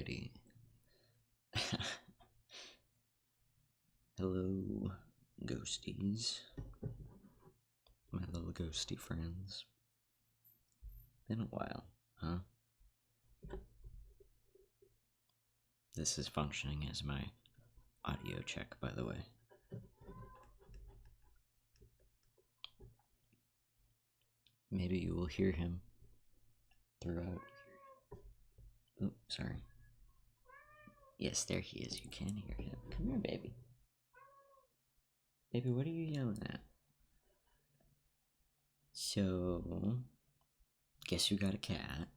Alrighty. Hello, ghosties. My little ghosty friends. Been a while, huh? This is functioning as my audio check, by the way. Maybe you will hear him throughout. Oh, sorry. Yes, there he is. You can hear him. Come here, baby. Baby, what are you yelling at? So, guess you got a cat.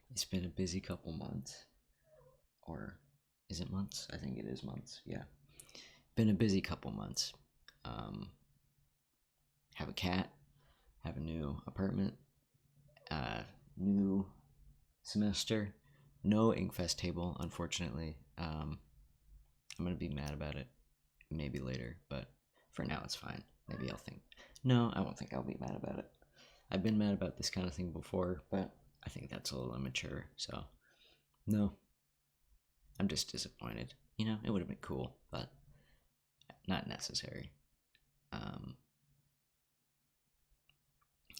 It's been a busy couple months. Or, is it months? I think it is months, yeah. Been a busy couple months. Have a cat, have a new apartment, new semester, no Inkfest table, unfortunately. I'm gonna be mad about it maybe later, but for now it's fine. Maybe I'll think. No, I won't think I'll be mad about it. I've been mad about this kind of thing before, but I think that's a little immature, so no. I'm just disappointed. You know, it would have been cool, but not necessary.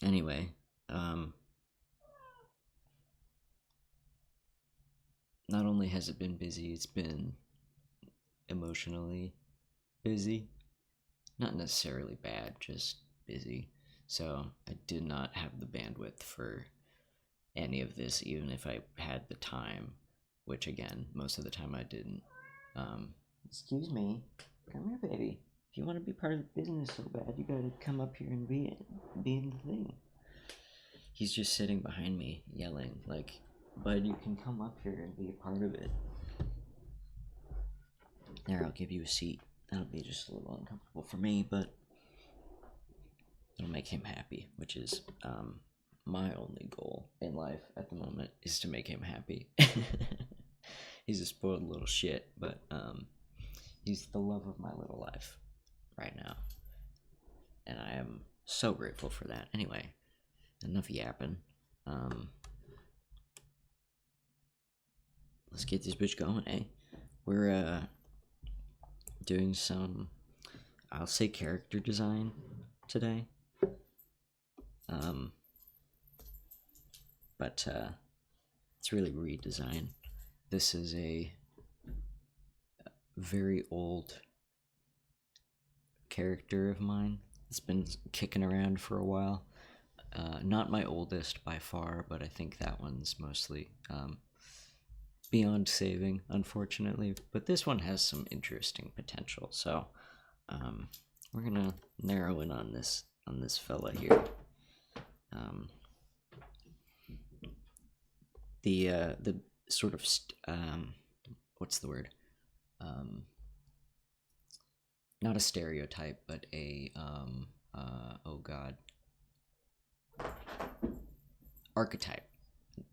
Anyway, not only has it been busy, it's been emotionally busy. Not necessarily bad, just busy. So I did not have the bandwidth for any of this, even if I had the time, which again, most of the time I didn't. Excuse me, come here, baby. If you want to be part of the business so bad, you gotta come up here and be in the thing. He's just sitting behind me, yelling, like, bud, you can come up here and be a part of it. There, I'll give you a seat. That'll be just a little uncomfortable for me, but it'll make him happy, which is my only goal in life at the moment, is to make him happy. He's a spoiled little shit, but he's the love of my little life right now, and I am so grateful for that. Anyway, enough yapping. Let's get this bitch going, eh? We're doing some, I'll say, character design today. But it's really redesign. This is a very old character of mine. It's been kicking around for a while. Not my oldest by far, but I think that one's mostly beyond saving, unfortunately. But this one has some interesting potential, so we're gonna narrow in on this fella here. The sort of what's the word? Not a stereotype, but a oh god, archetype.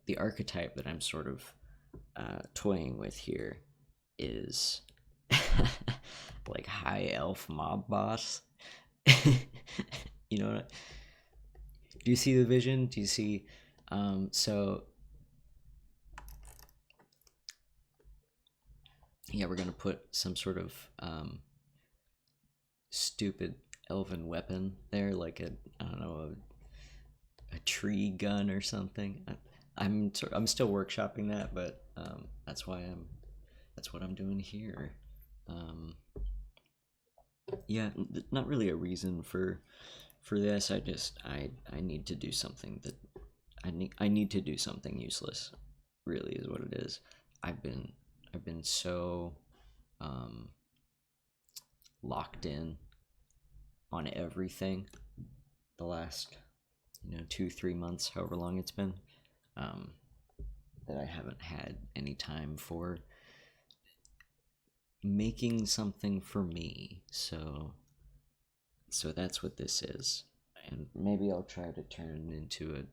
The archetype that I'm sort of toying with here is like high elf mob boss. You know what? Do you see the vision? Do you see? So yeah, we're gonna put some sort of stupid elven weapon there, like I don't know, a tree gun or something. I'm still workshopping that, but that's what I'm doing here. Yeah, not really a reason for this. I need to do something that I need to do something useless. Really, is what it is. I've been so locked in on everything the last 2-3 months, however long it's been, that I haven't had any time for making something for me. So that's what this is, and maybe I'll try to turn it into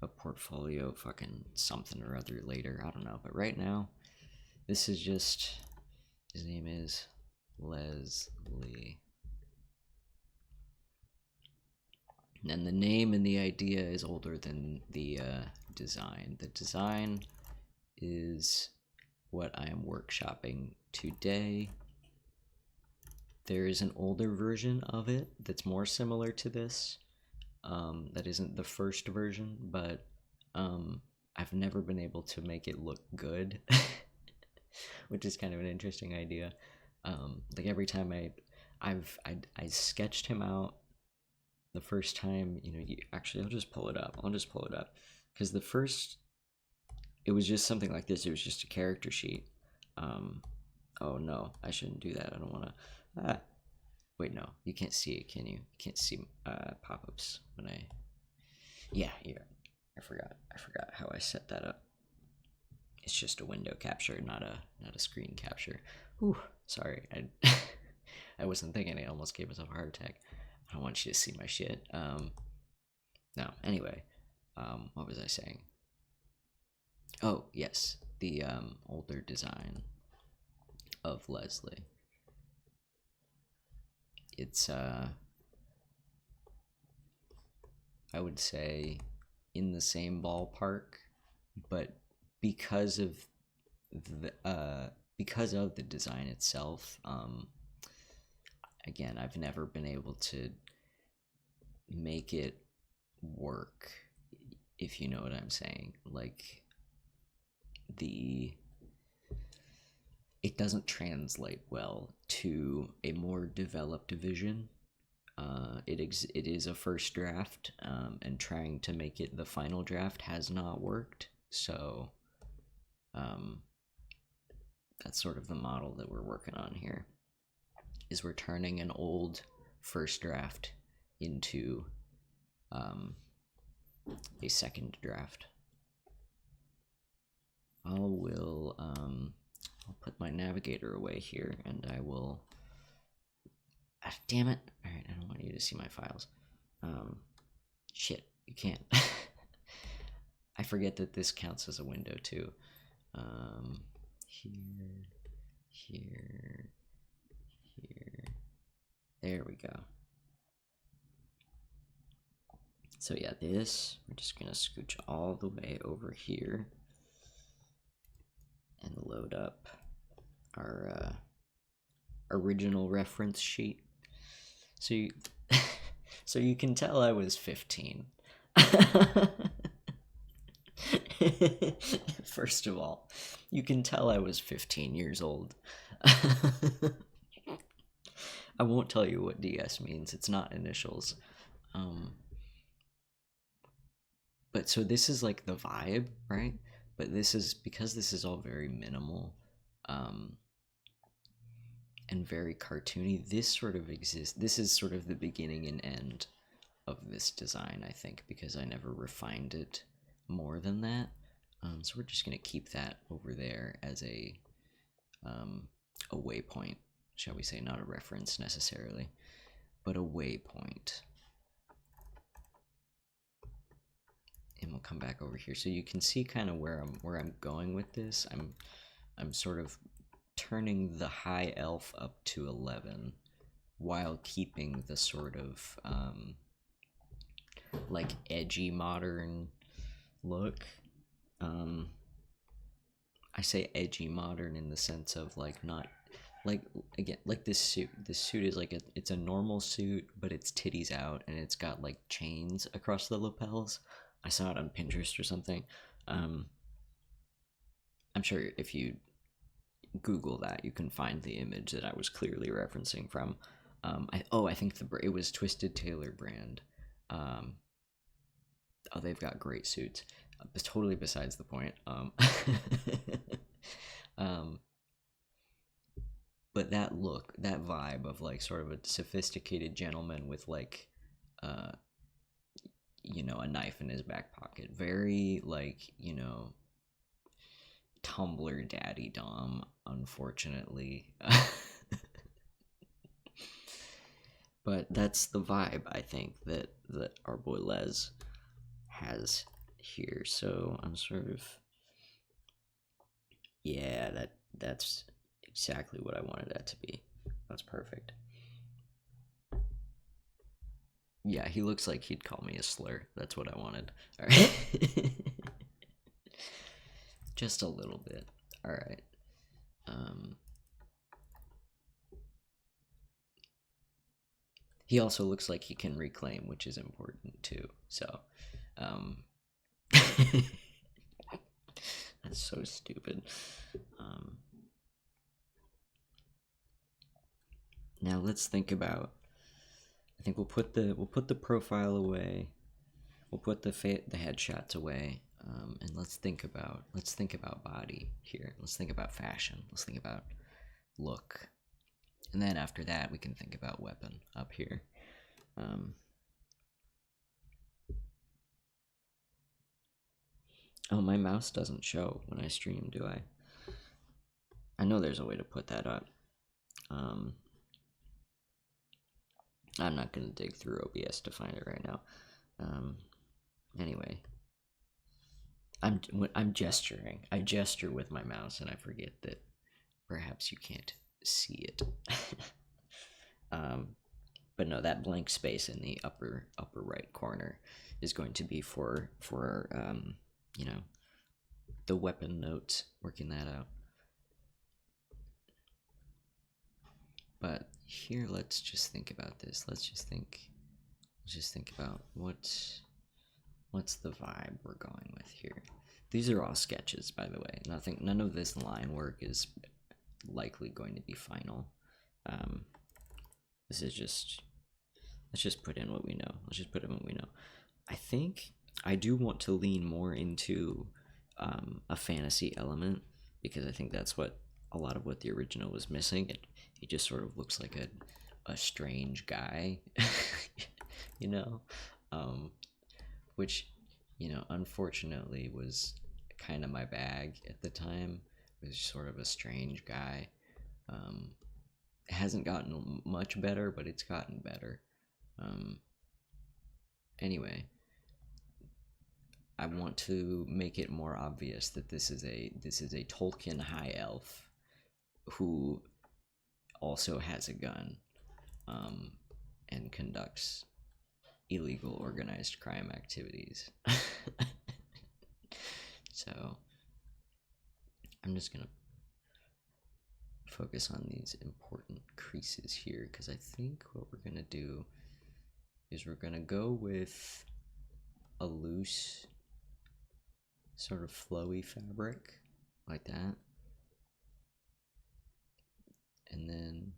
a portfolio fucking something or other later. I don't know, but right now this is just, his name is Leslie. And the name and the idea is older than the design. The design is what I am workshopping today. There is an older version of it that's more similar to this. That isn't the first version, but I've never been able to make it look good, which is kind of an interesting idea. Like every time I sketched him out the first time, actually I'll just pull it up. Because the first, it was just something like this. It was just a character sheet. Oh no, I shouldn't do that. I don't want to. Wait, no, you can't see it, can you? You can't see pop-ups when I. Yeah, here. I forgot how I set that up. It's just a window capture, not a screen capture. Whew, sorry, I wasn't thinking. I almost gave myself a heart attack. I don't want you to see my shit. No, anyway, what was I saying? Oh, yes, the older design of Leslie. It's, I would say in the same ballpark, but because of the design itself, again, I've never been able to make it work, if you know what I'm saying. Like, it doesn't translate well to a more developed vision. It is a first draft, and trying to make it the final draft has not worked. So that's sort of the model that we're working on here. Is we're turning an old first draft into a second draft. I'll put my navigator away here, and I will. Damn it! All right, I don't want you to see my files. Shit, you can't. I forget that this counts as a window too. Here. There we go. So yeah, this, we're just gonna scooch all the way over here and load up our original reference sheet. So you can tell I was 15. First of all, you can tell I was 15 years old. I won't tell you what DS means. It's not initials. But so this is like the vibe, right? But this is, because this is all very minimal, and very cartoony, this sort of exists. This is sort of the beginning and end of this design, I think, because I never refined it more than that. So we're just going to keep that over there as a waypoint, shall we say, not a reference necessarily, but a waypoint. And we'll come back over here, so you can see kind of where I'm going with this. I'm sort of turning the high elf up to 11 while keeping the sort of like edgy modern look. I say edgy modern in the sense of like not like, again, like this suit is like it's a normal suit, but it's titties out and it's got like chains across the lapels. I saw it on Pinterest or something. I'm sure if you Google that, you can find the image that I was clearly referencing from. I think it was Twisted Tailor brand. They've got great suits. It's totally besides the point. But that look, that vibe of like sort of a sophisticated gentleman with like, a knife in his back pocket. Very like, Tumblr daddy dom, unfortunately. But that's the vibe, I think, that our boy Les has here. So I'm sort of, yeah, that's exactly what I wanted that to be. That's perfect. Yeah, he looks like he'd call me a slur. That's what I wanted. All right. Just a little bit. All right. He also looks like he can reclaim, which is important too. So, that's so stupid. Now let's think about. I think we'll put the profile away. We'll put the headshots away, and let's think about body here. Let's think about fashion. Let's think about look, and then after that we can think about weapon up here. Oh, my mouse doesn't show when I stream, do I? I know there's a way to put that up. I'm not gonna dig through OBS to find it right now. Anyway, I'm gesturing. I gesture with my mouse, and I forget that perhaps you can't see it. But no, that blank space in the upper right corner is going to be for you know, the weapon notes, working that out. But here, let's just think about this. Let's just think about what's the vibe we're going with here. These are all sketches, by the way. None of this line work is likely going to be final. This is just, let's just put in what we know. I think I do want to lean more into a fantasy element, because I think that's what a lot of what the original was missing. He just sort of looks like a strange guy, you know, which, you know, unfortunately was kind of my bag at the time. It was sort of a strange guy. It hasn't gotten much better, but it's gotten better. Anyway, I want to make it more obvious that this is a Tolkien high elf who also has a gun, and conducts illegal organized crime activities. So I'm just gonna focus on these important creases here, because I think what we're gonna do is we're gonna go with a loose sort of flowy fabric like that, and then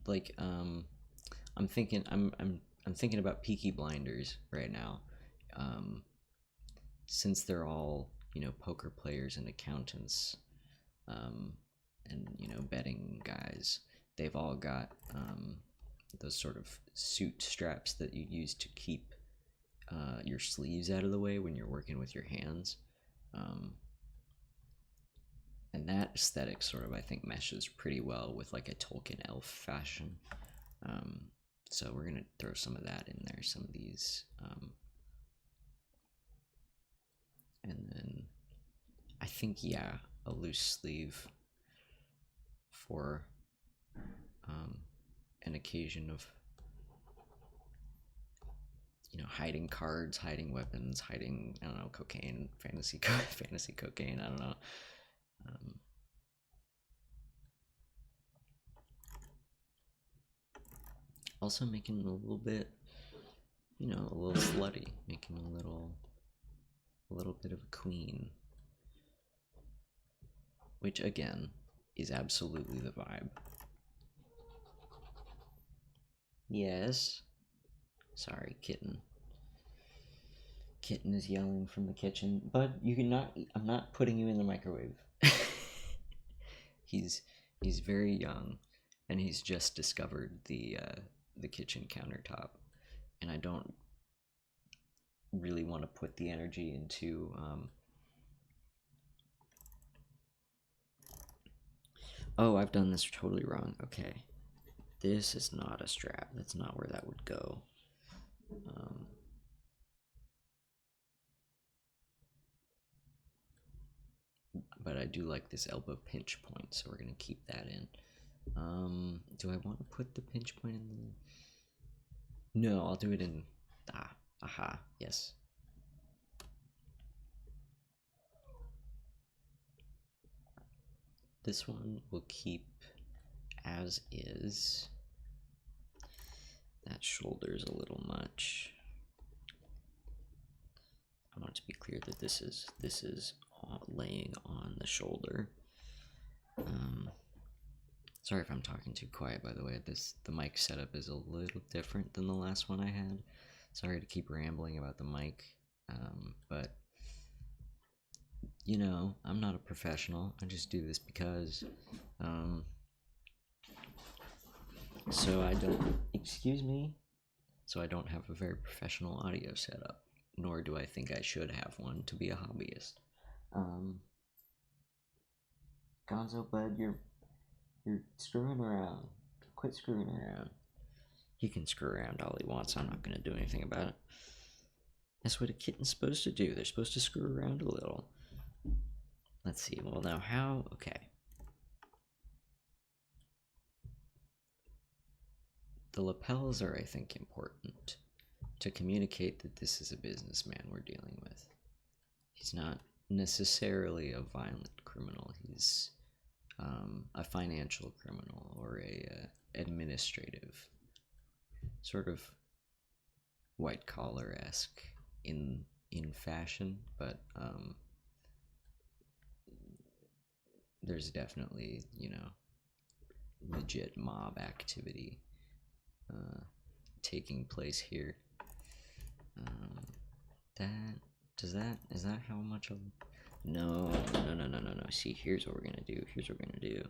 like I'm thinking about Peaky Blinders right now, since they're all, you know, poker players and accountants, and, you know, betting guys. They've all got those sort of suit straps that you use to keep your sleeves out of the way when you're working with your hands, and that aesthetic sort of, I think, meshes pretty well with like a Tolkien elf fashion. So we're gonna throw some of that in there, some of these, and then I think, yeah, a loose sleeve for an occasion of, you know, hiding cards, hiding weapons, hiding, I don't know, cocaine, fantasy cocaine, I don't know. Also making it a little bit, you know, a little slutty, making a little bit of a queen, which again is absolutely the vibe. Yes. Sorry, kitten. Kitten is yelling from the kitchen, but you cannot. I'm not putting you in the microwave. He's very young, and he's just discovered the kitchen countertop, and I don't really want to put the energy into oh, I've done this totally wrong. Okay, this is not a strap. That's not where that would go. But I do like this elbow pinch point, so we're gonna keep that in. Do I want to put the pinch point in the... No, I'll do it in... Aha, yes. This one will keep as is. That shoulder's a little much. I want it to be clear that this is laying on the shoulder. Sorry if I'm talking too quiet, by the way. The mic setup is a little different than the last one I had. Sorry to keep rambling about the mic, but you know, I'm not a professional. I just do this because, so I don't, excuse me, so I don't have a very professional audio setup, nor do I think I should have one to be a hobbyist. Gonzo, bud, you're screwing around. Quit screwing around. He can screw around all he wants. I'm not going to do anything about it. That's what a kitten's supposed to do. They're supposed to screw around a little. Let's see. Well, now how? Okay. The lapels are, I think, important to communicate that this is a businessman we're dealing with. He's not necessarily a violent criminal. He's a financial criminal or a administrative, sort of white collar-esque in fashion, but there's definitely, you know, legit mob activity taking place here. Is that how much of? No. See, here's what we're gonna do.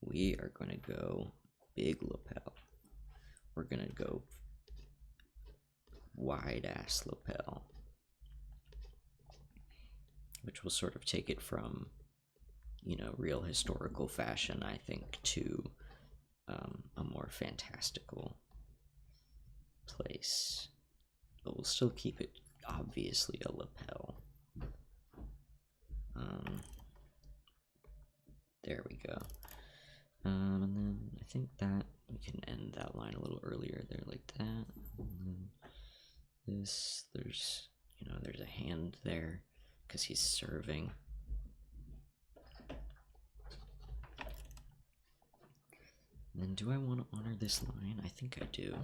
We are gonna go big lapel. We're gonna go wide ass lapel, which will sort of take it from, you know, real historical fashion, I think, to a more fantastical place. But we'll still keep it obviously a lapel. There we go. And then I think that we can end that line a little earlier there, like that. And then this, there's a hand there because he's serving. And then do I want to honor this line? I think I do.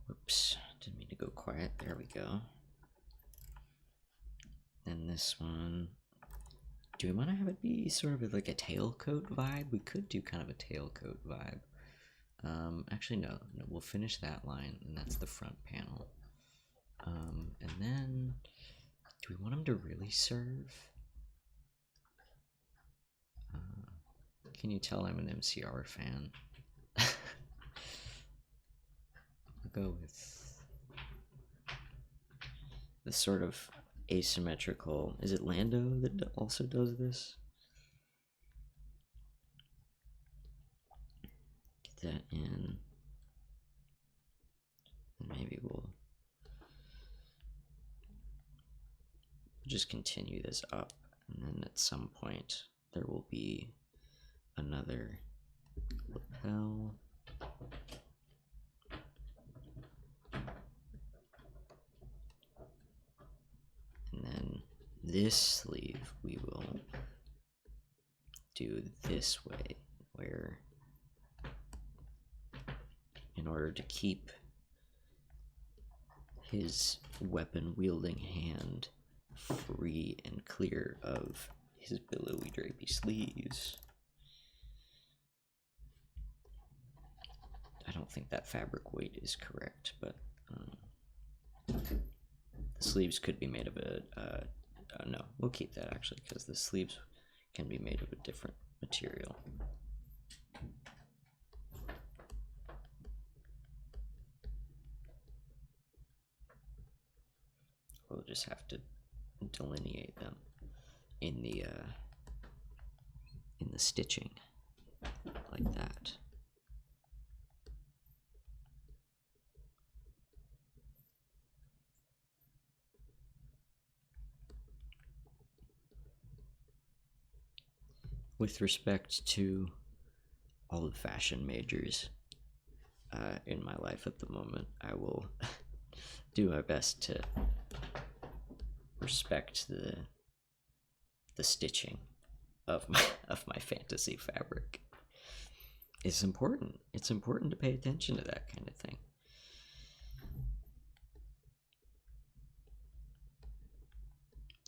Oops, didn't mean to go quiet. There we go. Then this one. Do we want to have it be sort of like a tailcoat vibe? We could do kind of a tailcoat vibe. Actually, no, we'll finish that line, and that's the front panel. And then, do we want him to really serve? Can you tell I'm an MCR fan? I'll go with the sort of asymmetrical. Is it Lando that also does this? Get that in. And maybe we'll just continue this up, and then at some point there will be another lapel. And then this sleeve we will do this way, where in order to keep his weapon wielding hand free and clear of his billowy drapey sleeves. I don't think that fabric weight is correct, but the sleeves could be made of no, we'll keep that actually, because the sleeves can be made of a different material. We'll just have to delineate them in the stitching, like that. with respect to all the fashion majors in my life at the moment, I will do my best to respect the stitching of my fantasy fabric. It's important. It's important to pay attention to that kind of thing.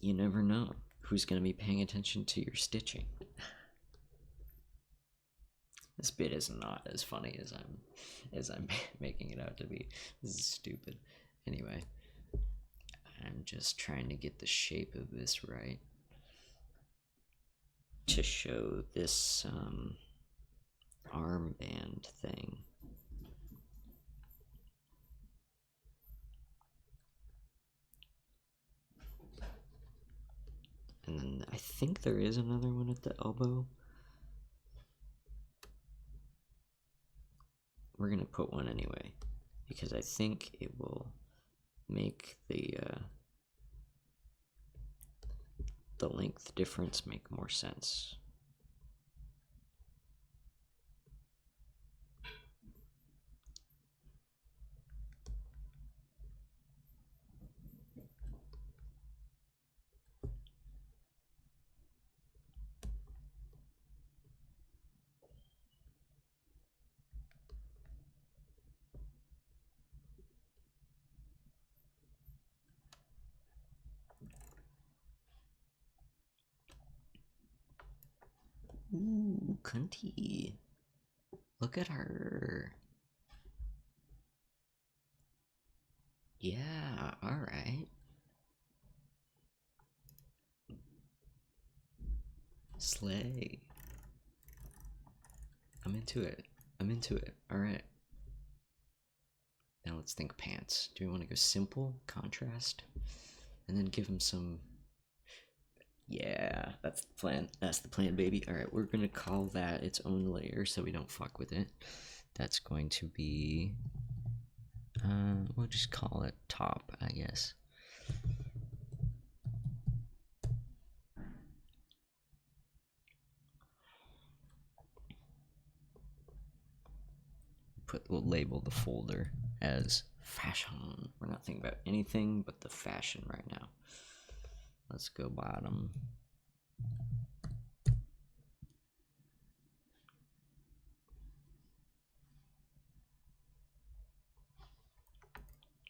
You never know who's going to be paying attention to your stitching. This bit is not as funny as I'm making it out to be. This is stupid. Anyway, I'm just trying to get the shape of this right to show this armband thing. And then I think there is another one at the elbow. We're gonna put one anyway, because I think it will make the length difference make more sense. Ooh, cunty. Look at her. Yeah, alright. Slay. I'm into it. I'm into it. Alright. Now let's think pants. Do we want to go simple, contrast, and then give him some... Yeah, that's the plan. That's the plan, baby. Alright, we're gonna call that its own layer so we don't fuck with it. That's going to be... we'll just call it top, I guess. We'll label the folder as fashion. We're not thinking about anything but the fashion right now. Let's go bottom.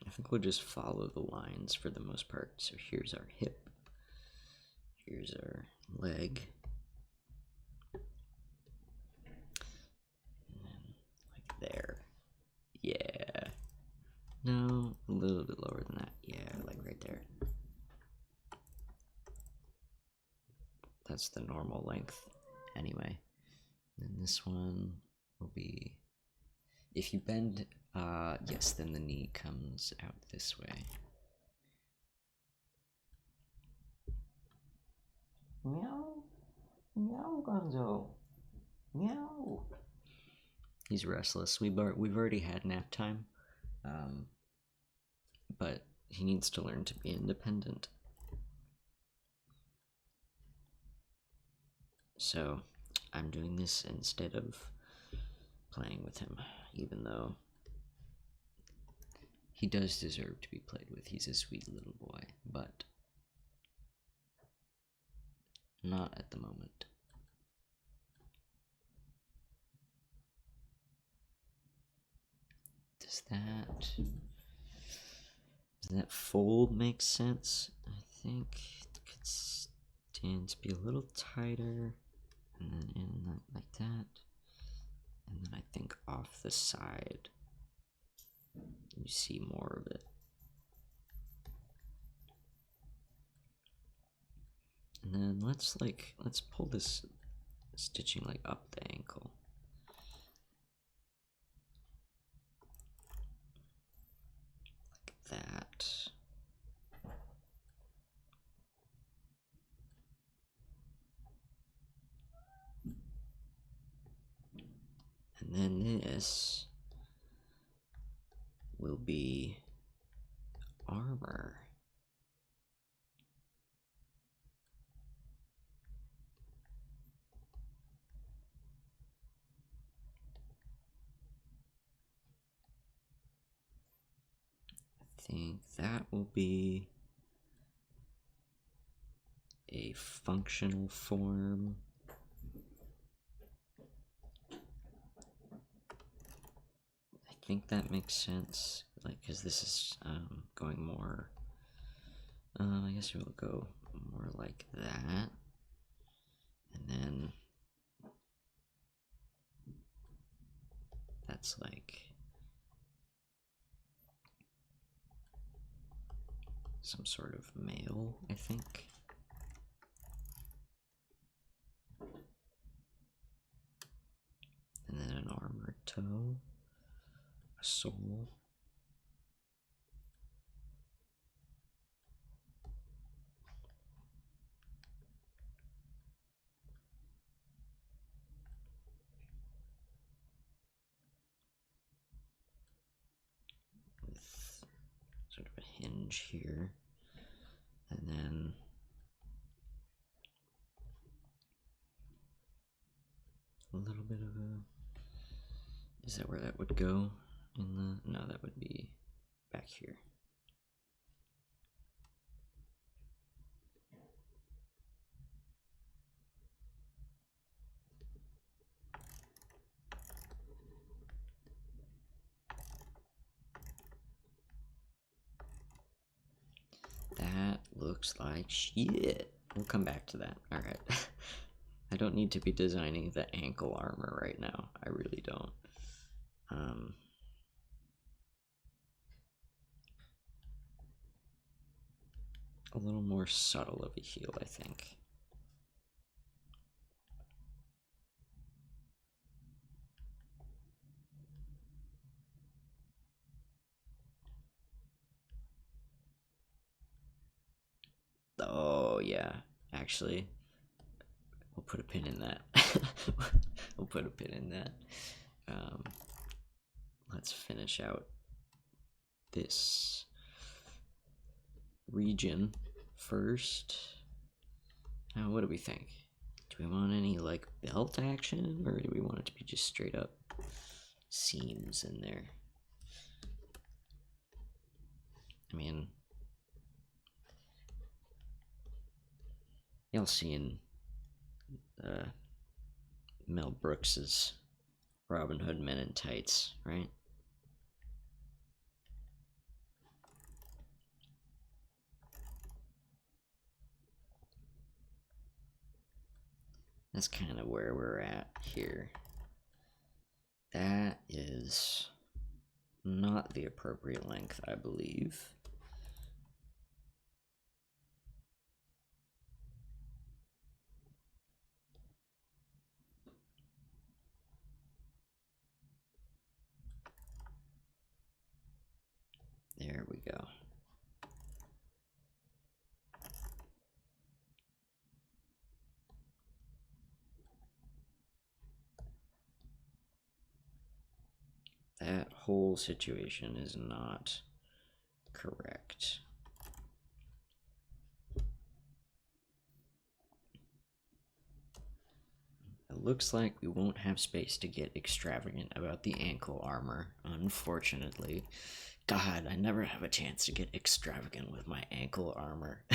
I think we'll just follow the lines for the most part. So here's our hip. Here's our leg. And then like there. Yeah. No, a little bit lower than that. Yeah, like right there. That's the normal length anyway. And then this one will be, if you bend, yes, then the knee comes out this way. Meow. Meow, Gonzo. Meow. He's restless. We've already had nap time. But he needs to learn to be independent. So I'm doing this instead of playing with him, even though he does deserve to be played with. He's a sweet little boy, but not at the moment. Does that fold make sense? I think it could stand to be a little tighter, and then in like that, and then I think off the side you see more of it. And then let's pull this stitching like up the ankle. Like that. And then this will be armor. think that will be a functional form. I think that makes sense, like, because this is going more, I guess we'll go more like that, and then that's like some sort of male, I think. And then an armored toe, a soul. With sort of a hinge here. And then a little bit of a, is that where that would go in the, no, that would be back here. That looks like shit. We'll come back to that. Alright. I don't need to be designing the ankle armor right now. I really don't. A little more subtle of a heel, I think. Oh, yeah. Actually, we'll put a pin in that. We'll put a pin in that. Let's finish out this region first. Now, what do we think? Do we want any, like, belt action, or do we want it to be just straight up seams in there? I mean, y'all seen Mel Brooks's Robin Hood Men in Tights, right? That's kind of where we're at here. That is not the appropriate length, I believe. There we go. That whole situation is not correct. It looks like we won't have space to get extravagant about the ankle armor, unfortunately. God, I never have a chance to get extravagant with my ankle armor.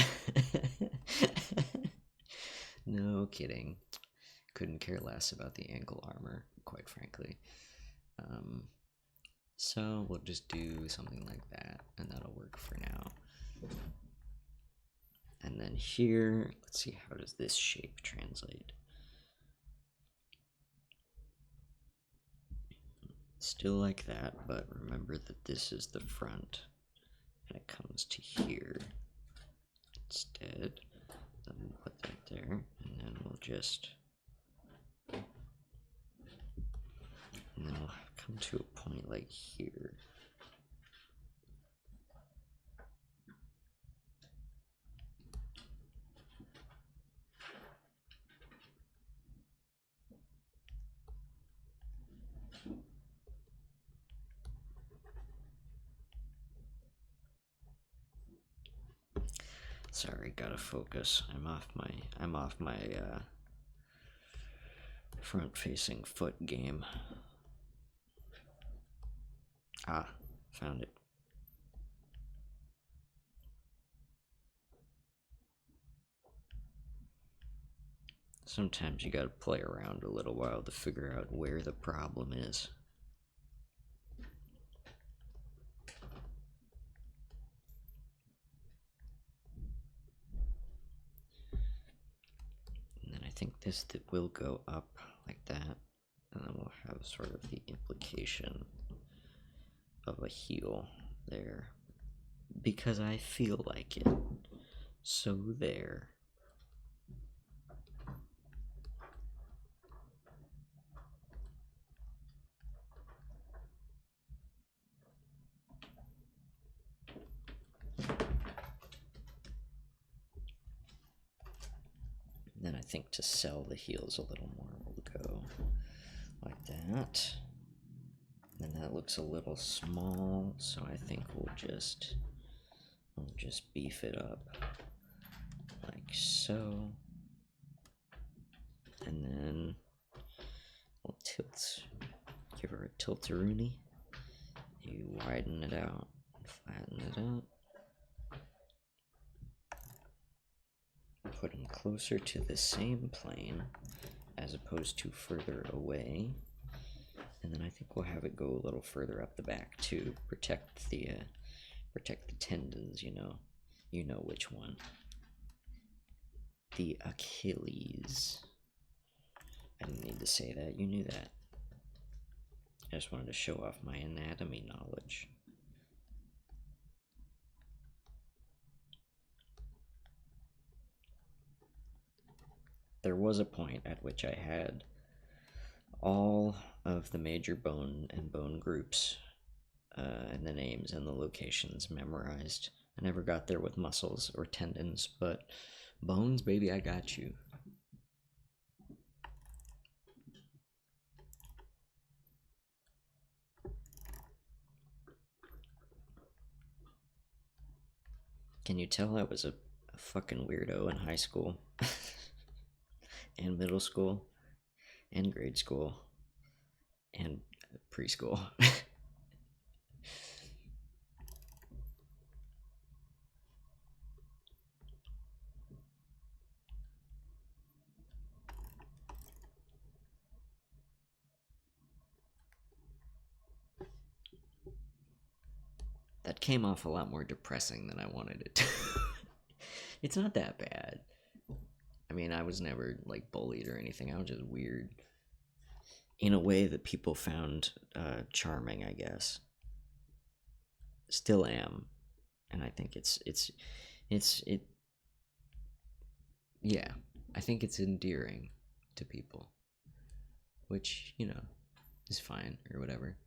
No kidding. Couldn't care less about the ankle armor, quite frankly. So we'll just do something like that, and that'll work for now. And then here, let's see, how does this shape translate? Still like that, but remember that this is the front, and it comes to here instead. Then we'll put that there, and then we'll just, and then we'll come to a point like here. Sorry, gotta focus. I'm off my front-facing foot game. Ah, found it. Sometimes you gotta play around a little while to figure out where the problem is. And then I think this will go up like that, and then we'll have sort of the implication of a heel there, because I feel like it. So there. Then I think to sell the heels a little more, we'll go like that. And that looks a little small, so I think we'll just beef it up like so. And then we'll give her a tilt-a-rooney. You widen it out, flatten it out. Put them closer to the same plane as opposed to further away. And then I think we'll have it go a little further up the back to protect the tendons, you know which one. The Achilles. I didn't need to say that, you knew that. I just wanted to show off my anatomy knowledge. There was a point at which I had all of the major bone and bone groups and the names and the locations memorized. I never got there with muscles or tendons, but bones, baby, I got you. Can you tell I was a fucking weirdo in high school and middle school and grade school and preschool? That came off a lot more depressing than I wanted it to. It's not that bad. I mean, I was never like bullied or anything. I was just weird in a way that people found charming, I guess. Still am, and I think it's yeah, I think it's endearing to people, which is fine or whatever.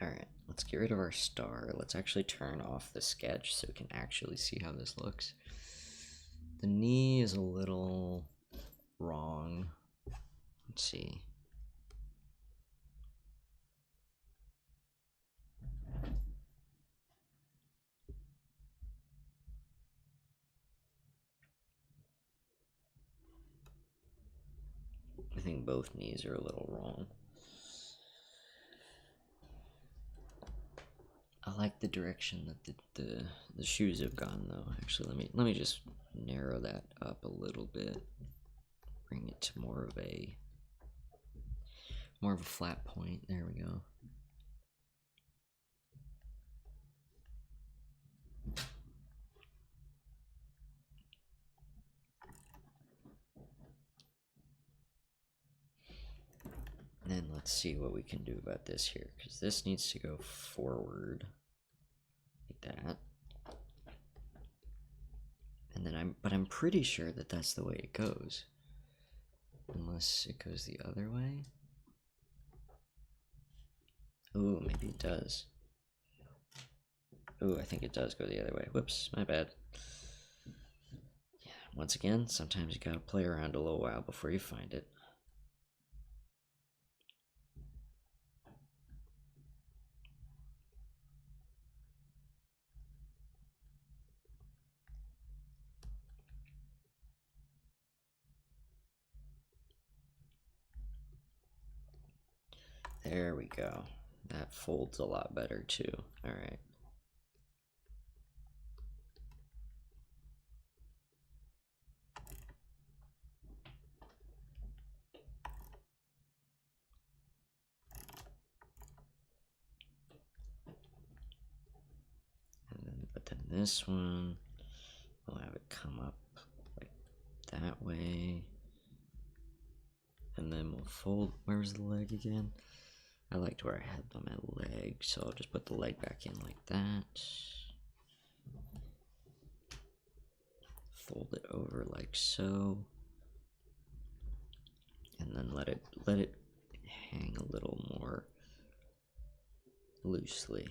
Alright, let's get rid of our star. Let's actually turn off the sketch so we can actually see how this looks. The knee is a little wrong. Let's see. I think both knees are a little wrong. I like the direction that the shoes have gone, though. Actually, let me just narrow that up a little bit. Bring it to more of a flat point. There we go. And then let's see what we can do about this here, because this needs to go forward like that. And then I'm pretty sure that that's the way it goes, unless it goes the other way. Ooh, maybe it does. Ooh, I think it does go the other way. Whoops, my bad. Yeah, once again, sometimes you gotta play around a little while before you find it. There we go. That folds a lot better too. All right. But then this one, we'll have it come up like that way. And then we'll fold. Where's the leg again? I liked where I had my leg, so I'll just put the leg back in like that. Fold it over like so. And then let it hang a little more loosely.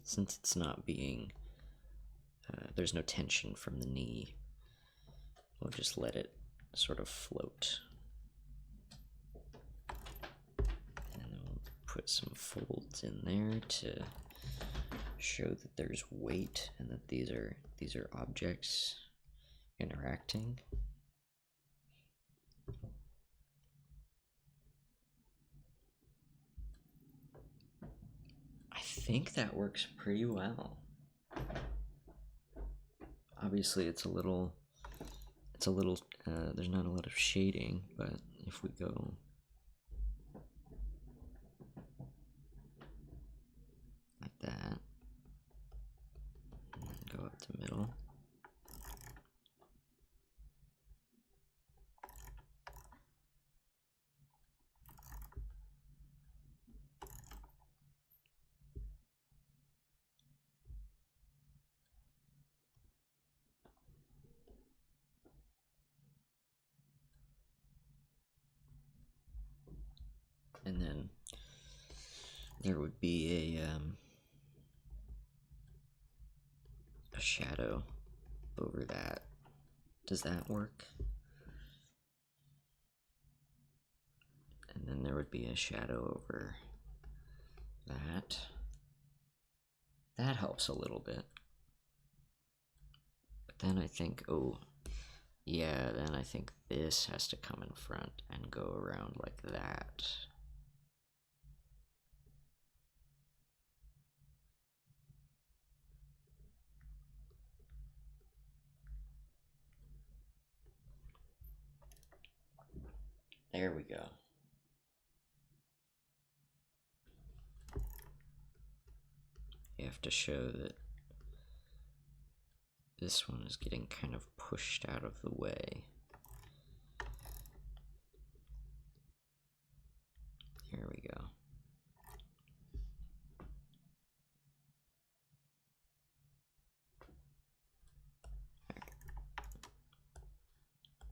Since it's not being, there's no tension from the knee, we'll just let it sort of float. And then we'll put some folds in there to show that there's weight and that these are objects interacting. I think that works pretty well. Obviously it's a little, there's not a lot of shading, but if we go like that, and then go up the middle, and then there would be a shadow over that. Does that work? And then there would be a shadow over that. That helps a little bit. But then I think, oh, yeah, then I think this has to come in front and go around like that. There we go. You have to show that this one is getting kind of pushed out of the way. Here we go.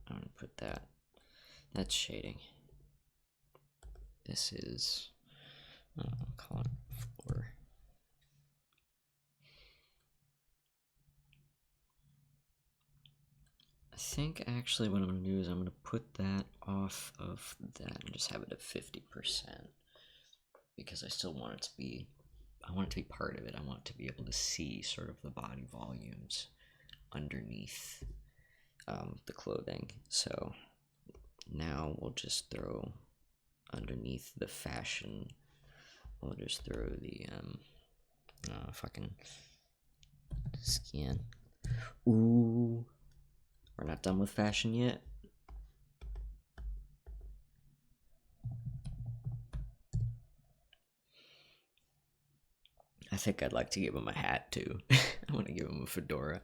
I'm gonna put that. That's shading. This is, I'll call it floor. I think actually what I'm gonna do is I'm gonna put that off of that and just have it at 50%, because I still want it to be, I want it to be part of it. I want to be able to see sort of the body volumes underneath the clothing. So now we'll just throw underneath the fashion, we'll just throw the fucking skin. Ooh, we're not done with fashion yet. I think I'd like to give him a hat too. I want to give him a fedora.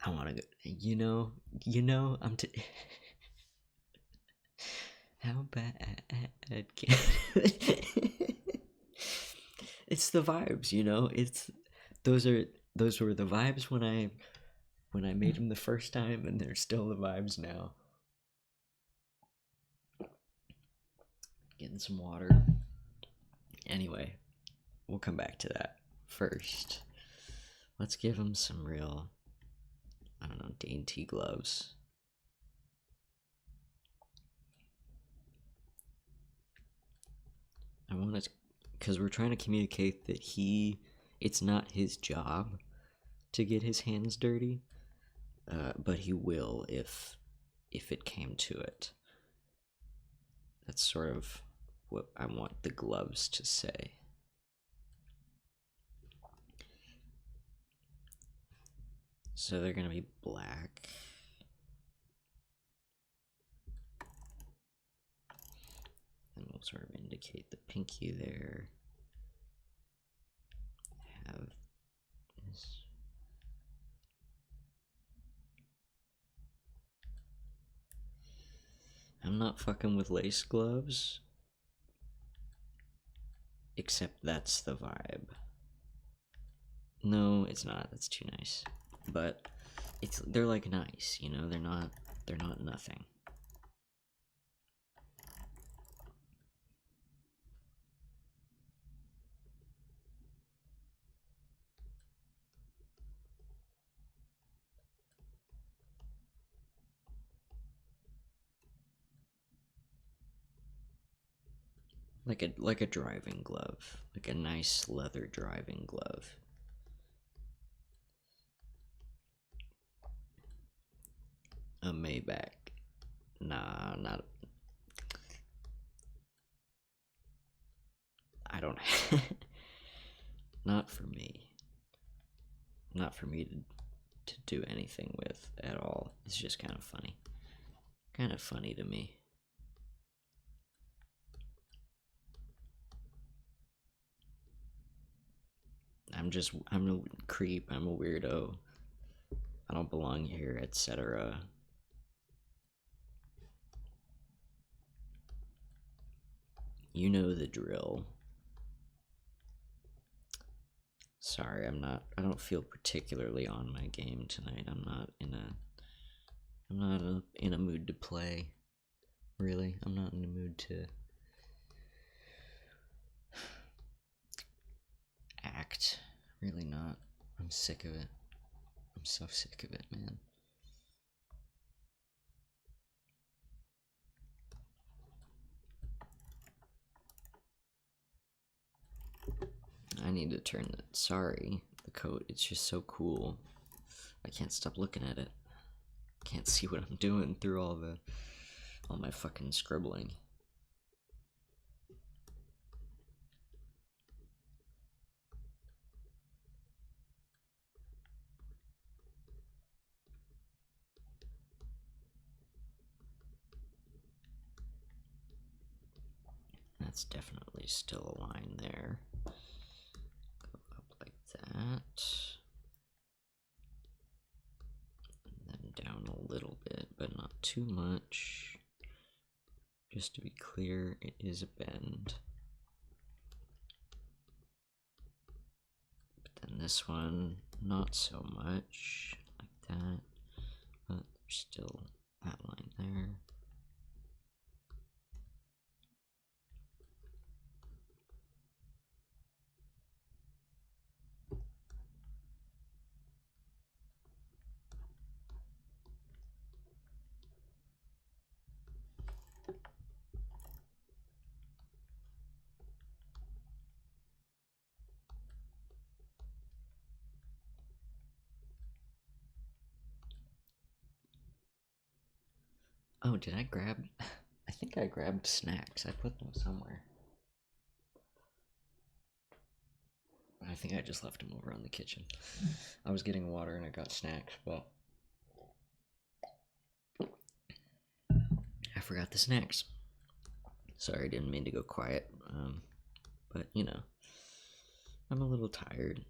I want to go, you know, I'm how bad can it's the vibes, you know. It's those were the vibes when I made him the first time, and they're still the vibes now. Getting some water. Anyway, we'll come back to that. First, let's give him some real, I don't know, dainty gloves. I want to, because we're trying to communicate that it's not his job to get his hands dirty, but he will if it came to it. That's sort of what I want the gloves to say. So they're gonna be black. And we'll sort of indicate the pinky there. Have this. I'm not fucking with lace gloves. Except that's the vibe. No, it's not. That's too nice. But they're like nice, you know? They're not nothing. Like a driving glove, like a nice leather driving glove. A Maybach. Nah, not. I don't. Not for me. Not for me to do anything with at all. It's just kind of funny. Kind of funny to me. I'm a creep, I'm a weirdo. I don't belong here, etc. You know the drill. Sorry, I don't feel particularly on my game tonight. I'm not in a mood to play. Really, I'm not in a mood to act. Really not. I'm sick of it. I'm so sick of it, man. I need to turn that. Sorry, the coat. It's just so cool. I can't stop looking at it. Can't see what I'm doing through all my fucking scribbling. That's definitely still a line there. Go up like that. And then down a little bit, but not too much. Just to be clear, it is a bend. But then this one, not so much, like that. But there's still that line there. Oh, did I grab? I think I grabbed snacks. I put them somewhere. I think I just left them over on the kitchen. I was getting water and I got snacks, but I forgot the snacks. Sorry, didn't mean to go quiet. But you know, I'm a little tired.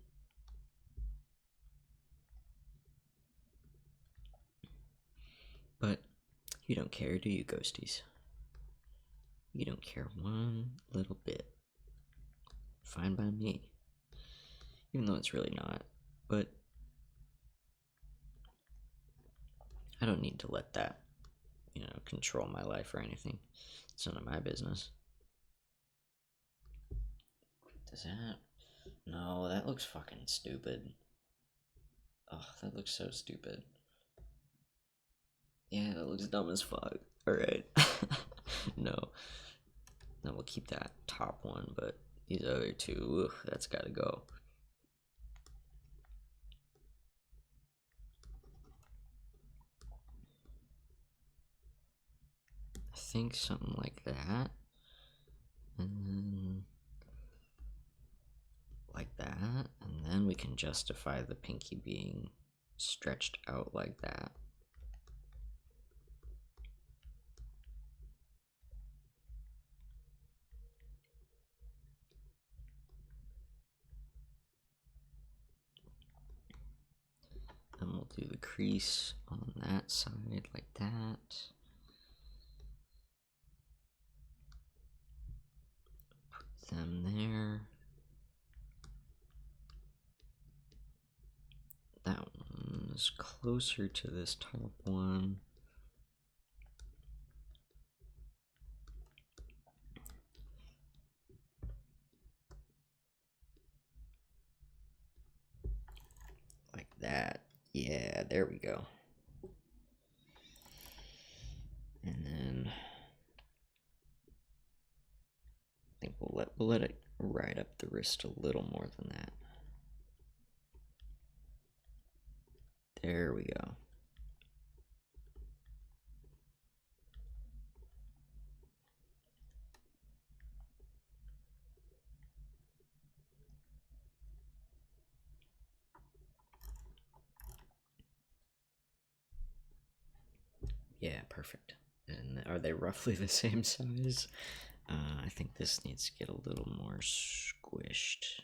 But you don't care, do you, ghosties? You don't care one little bit. Fine by me. Even though it's really not. But I don't need to let that, you know, control my life or anything. It's none of my business. Does that? No, that looks fucking stupid. Oh, that looks so stupid. Yeah, that looks dumb as fuck. Alright. No. Then we'll keep that top one, but these other two, ugh, that's gotta go. think something like that. And then like that. And then we can justify the pinky being stretched out like that. And we'll do the crease on that side like that. Put them there. That one's closer to this top one. Like that. Yeah, there we go. And then I think we'll let it ride up the wrist a little more than that. There we go. Yeah, perfect. And are they roughly the same size? I think this needs to get a little more squished.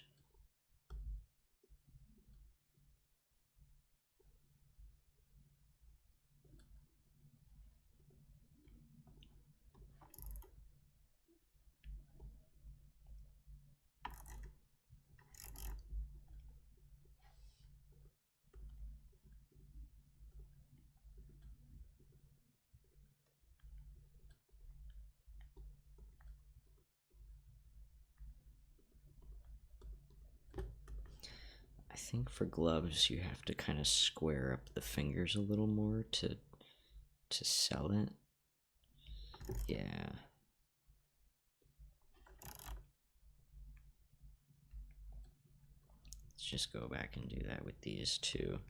I think for gloves you have to kind of square up the fingers a little more to sell it. Yeah. Let's just go back and do that with these two.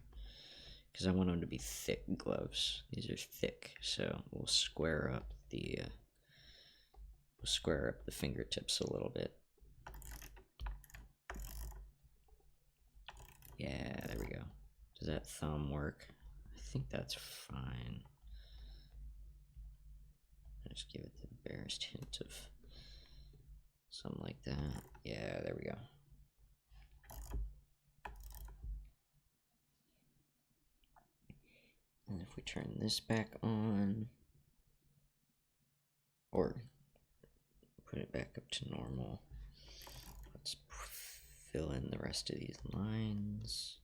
Because I want them to be thick gloves. These are thick, so we'll square up the fingertips a little bit. Yeah, there we go. Does that thumb work? I think that's fine. Just give it the barest hint of something like that. Yeah, there we go. And if we turn this back on, or put it back up to normal, let's fill in the rest of these lines.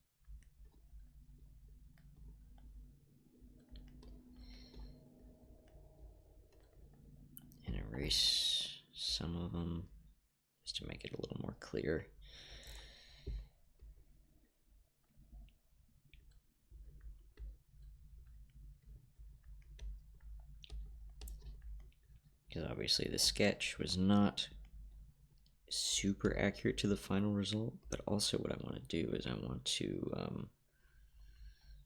And erase some of them just to make it a little more clear. Because obviously the sketch was not super accurate to the final result, but also what I want to do is I want to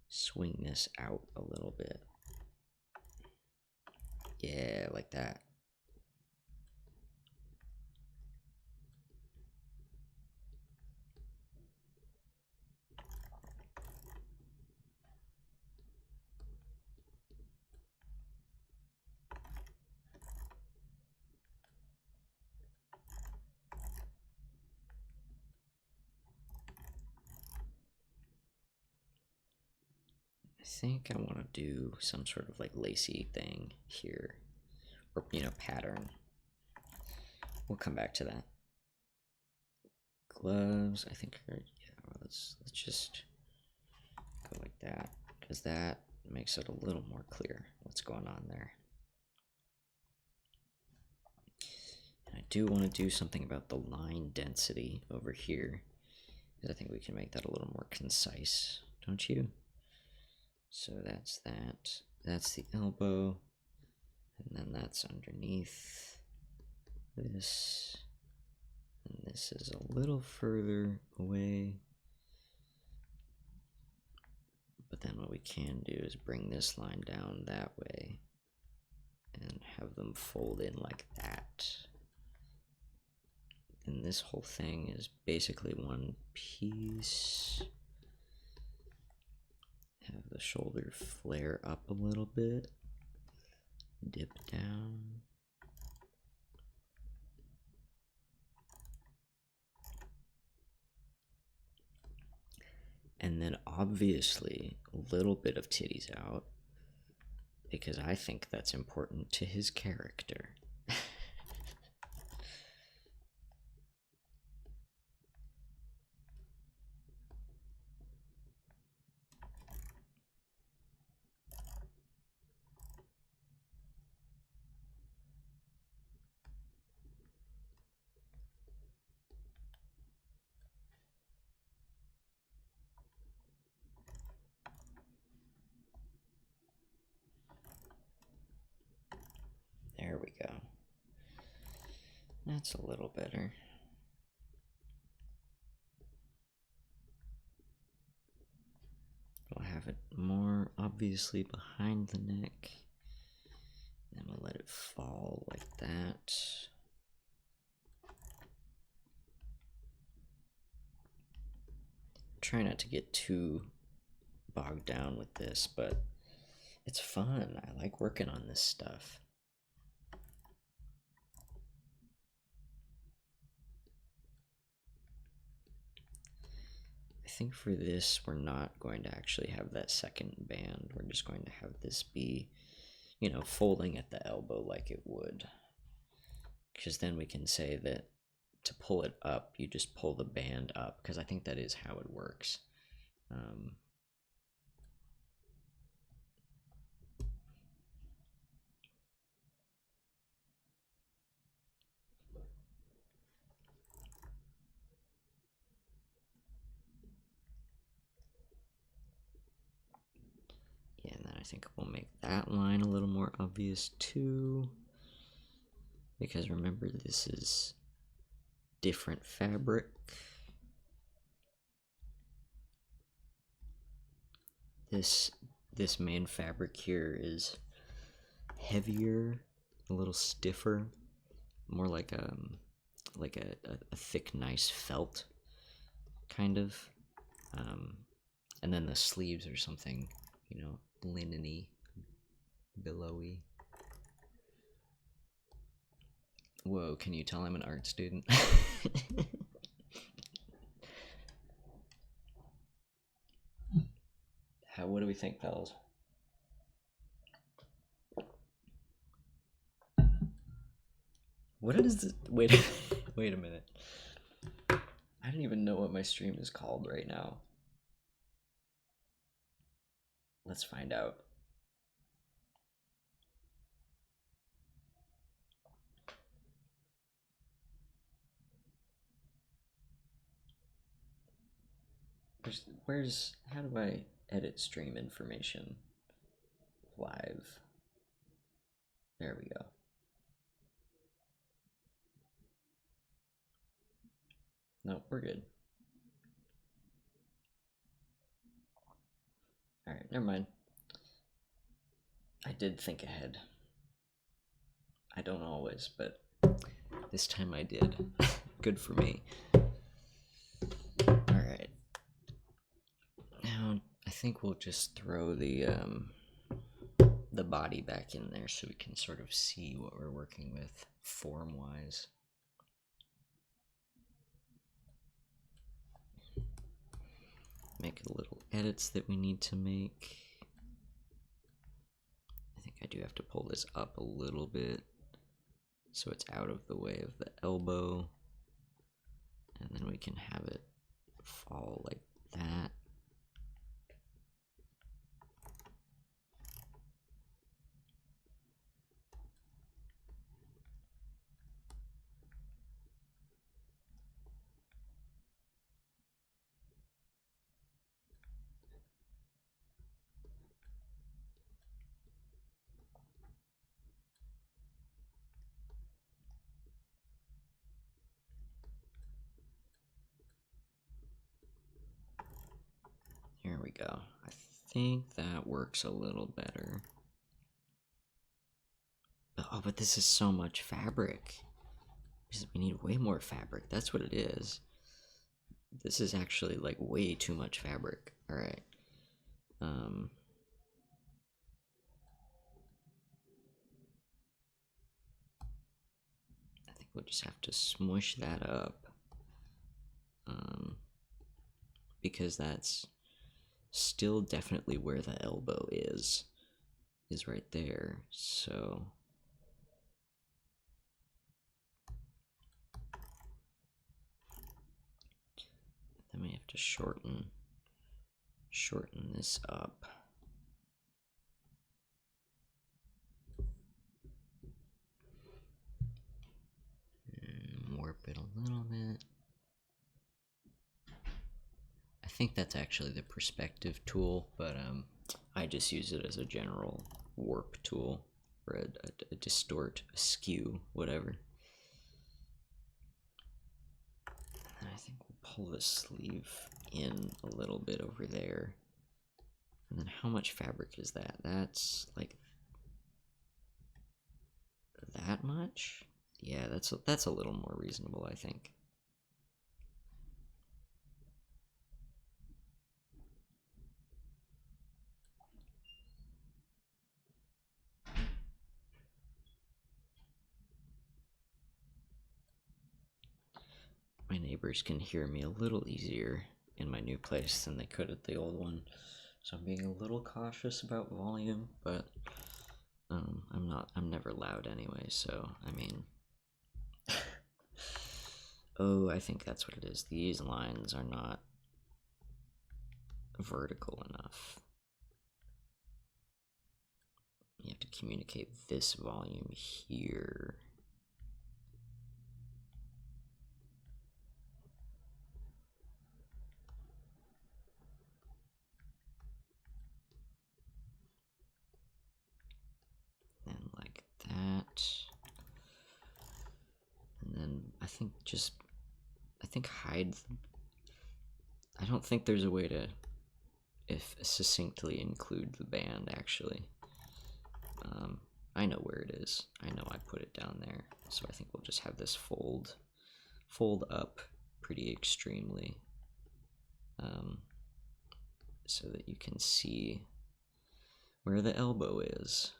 swing this out a little bit. Yeah, like that. I think I want to do some sort of like lacy thing here, or pattern. We'll come back to that. Gloves, I think are, yeah, let's just go like that, because that makes it a little more clear what's going on there. And I do want to do something about the line density over here, because I think we can make that a little more concise, don't you? So that's that. That's the elbow, and then that's underneath this, and this is a little further away. But then what we can do is bring this line down that way, and have them fold in like that. And this whole thing is basically one piece. Have the shoulder flare up a little bit, dip down. And then obviously a little bit of titties out, because I think that's important to his character. There we go. That's a little better. We'll have it more obviously behind the neck. Then we'll let it fall like that. Try not to get too bogged down with this, but it's fun. I like working on this stuff. I think for this, we're not going to actually have that second band. We're just going to have this be, you know, folding at the elbow like it would. Because then we can say that to pull it up, you just pull the band up, because I think that is how it works. Yeah, and then I think we'll make that line a little more obvious too. Because remember, this is different fabric. This main fabric here is heavier, a little stiffer, more like a thick, nice felt kind of. And then the sleeves are something, you know, linen-y, billowy. Whoa, can you tell I'm an art student? What do we think, fellas? What is this? Wait a minute. I don't even know what my stream is called right now. Let's find out. How do I edit stream information? Live. There we go. No, we're good. Alright, never mind. I did think ahead. I don't always, but this time I did. Good for me. Alright. Now, I think we'll just throw the body back in there so we can sort of see what we're working with form-wise. Make little edits that we need to make. I think I do have to pull this up a little bit so it's out of the way of the elbow, and then we can have it fall like that. Here we go. I think that works a little better. Oh, but this is so much fabric. We need way more fabric. That's what it is. This is actually like way too much fabric. All right. I think we'll just have to smush that up. Because that's still definitely where the elbow is right there. So then we have to shorten this up. And warp it a little bit. I think that's actually the perspective tool, but I just use it as a general warp tool, or a distort, a skew, whatever. And I think we'll pull the sleeve in a little bit over there. And then how much fabric is that? That's like that much? Yeah, that's a little more reasonable, I think. My neighbors can hear me a little easier in my new place than they could at the old one, so I'm being a little cautious about volume, but I'm never loud anyway, so I mean. Oh, I think that's what it is. These lines are not vertical enough. You have to communicate this volume here. And like that. And then I think hide. I don't think there's a way to succinctly include the band, actually. I know where it is. I know I put it down there. So I think we'll just have this fold up pretty extremely, so that you can see where the elbow is.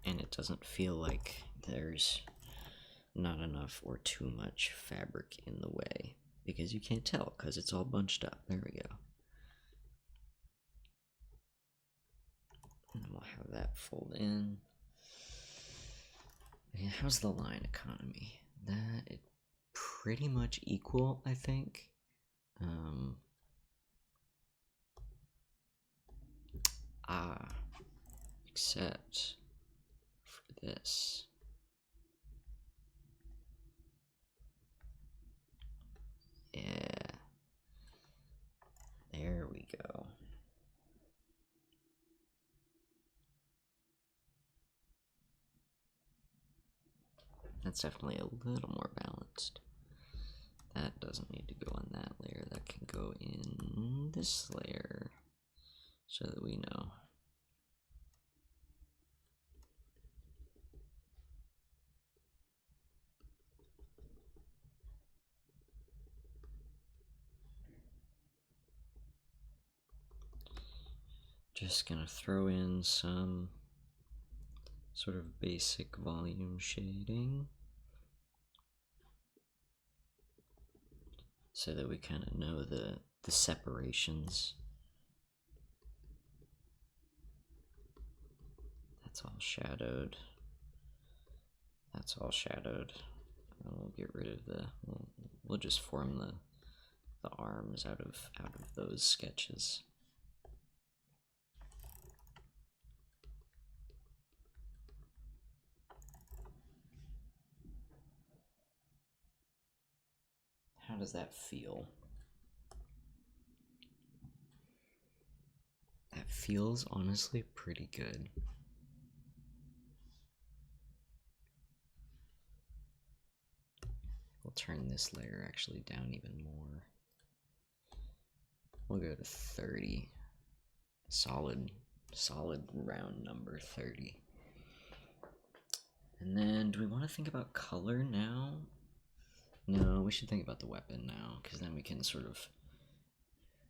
And it doesn't feel like there's not enough or too much fabric in the way, because you can't tell because it's all bunched up. There we go. And we'll have that fold in. And how's the line economy? That is pretty much equal, I think. Except for this. Yeah. There we go. That's definitely a little more balanced. That doesn't need to go on that layer. That can go in this layer so that we know. Just gonna throw in some sort of basic volume shading so that we kind of know the separations. That's all shadowed. That's all shadowed. And we'll get rid of the. We'll just form the arms out of those sketches. How does that feel? That feels honestly pretty good. We'll turn this layer actually down even more. We'll go to 30. Solid round number 30. And then, do we want to think about color now? No, we should think about the weapon now, because then we can sort of...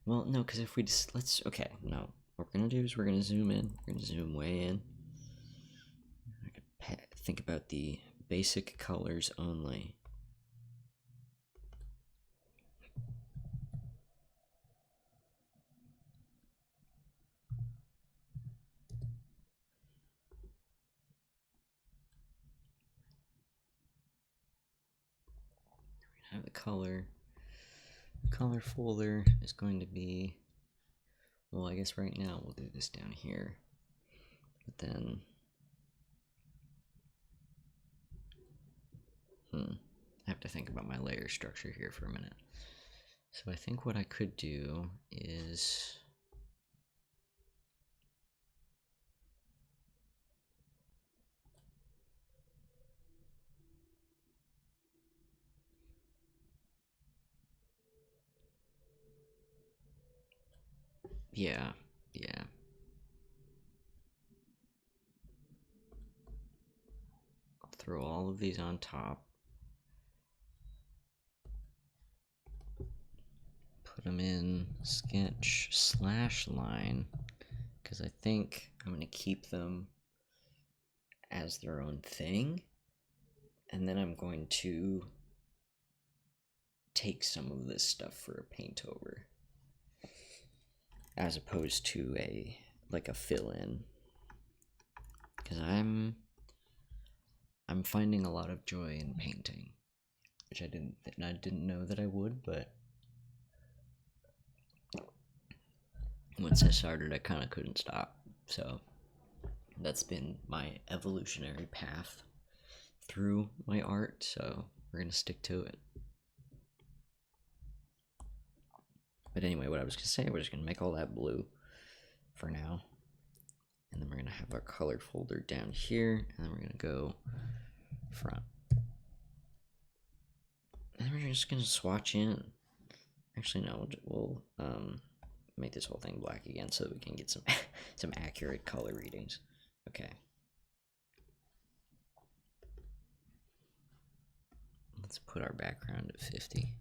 Well, no, because if we just... Okay, no. What we're going to do is we're going to zoom in. We're going to zoom way in. Think about the basic colors only. Have the color folder is going to be, well, I guess right now we'll do this down here, but then I have to think about my layer structure here for a minute. So I think what I could do is yeah. I'll throw all of these on top. Put them in sketch / line, because I think I'm going to keep them as their own thing. And then I'm going to take some of this stuff for a paint over, as opposed to a fill-in, because I'm finding a lot of joy in painting, which I didn't know that I would, but once I started, I kind of couldn't stop. So that's been my evolutionary path through my art, so we're gonna stick to it. But anyway, what I was gonna say, we're just gonna make all that blue for now, and then we're gonna have our color folder down here, and then we're gonna go front, and then we're just gonna swatch in. Actually, no, we'll make this whole thing black again so that we can get some some accurate color readings. Okay. Let's put our background at 50,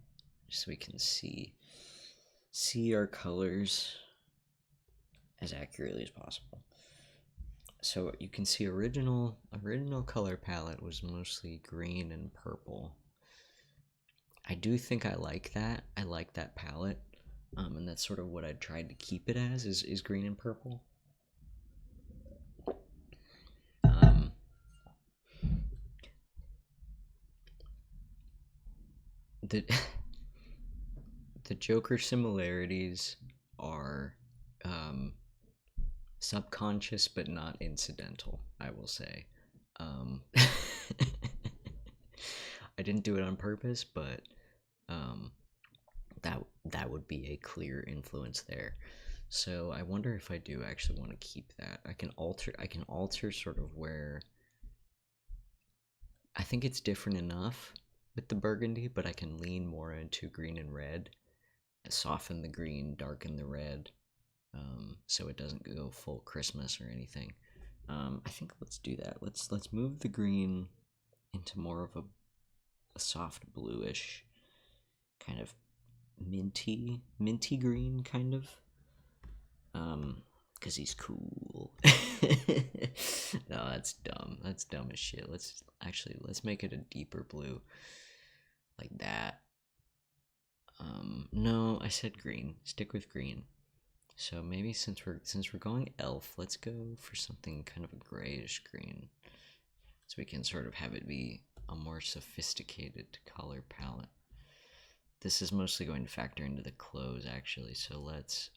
just so we can see our colors as accurately as possible. So you can see original color palette was mostly green and purple. I do think I like that. I like that palette, and that's sort of what I tried to keep it as, is green and purple. The Joker similarities are subconscious but not incidental, I will say. I didn't do it on purpose, but that would be a clear influence there. So I wonder if I do actually want to keep that. I can alter sort of where I think it's different enough with the burgundy, but I can lean more into green and red, soften the green, darken the red, so it doesn't go full Christmas or anything. I think let's do that. Let's move the green into more of a soft bluish, kind of minty green, kind of. Because he's cool. No, that's dumb. That's dumb as shit. Let's make it a deeper blue, like that. No, I said green. Stick with green. So maybe since we're going elf, let's go for something kind of a grayish green, so we can sort of have it be a more sophisticated color palette. This is mostly going to factor into the clothes, actually. So let's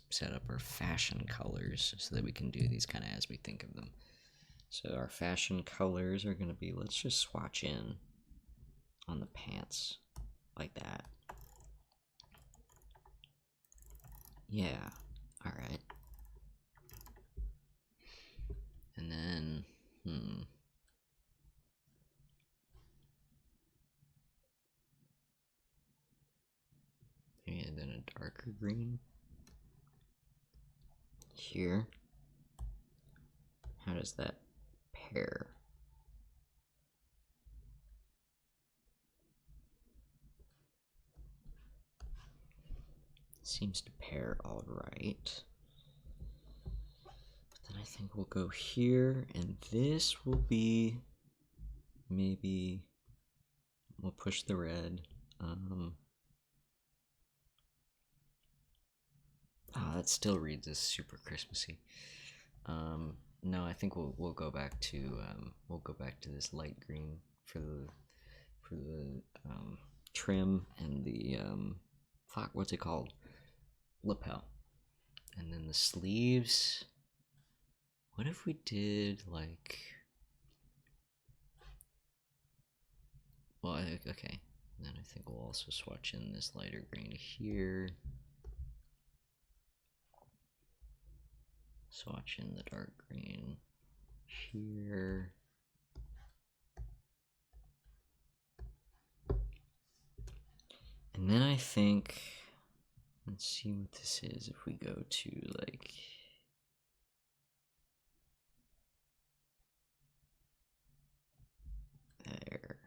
set up our fashion colors so that we can do these kind of as we think of them. So our fashion colors are going to be, let's just swatch in on the pants like that. Yeah, all right. And then, green here. How does that pair? Seems to pair all right. But then I think we'll go here, and this will be, maybe we'll push the red. That still reads as super Christmassy. No, I think we'll go back to this light green for the trim and the fuck, what's it called? Lapel. And then the sleeves. What if we did like, well, okay. Then I think we'll also swatch in this lighter green here. Swatch in the dark green here. And then I think, let's see what this is if we go to like, there.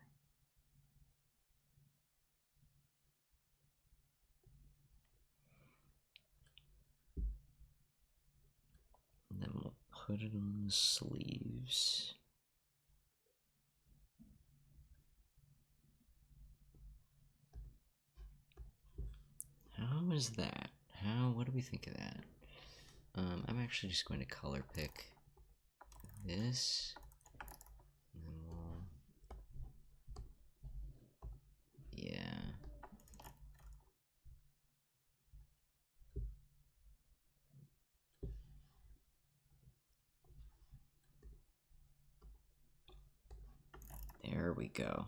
And then we'll put it on the sleeves. How is that? What do we think of that? I'm actually just going to color pick this. And then we'll, yeah. There we go.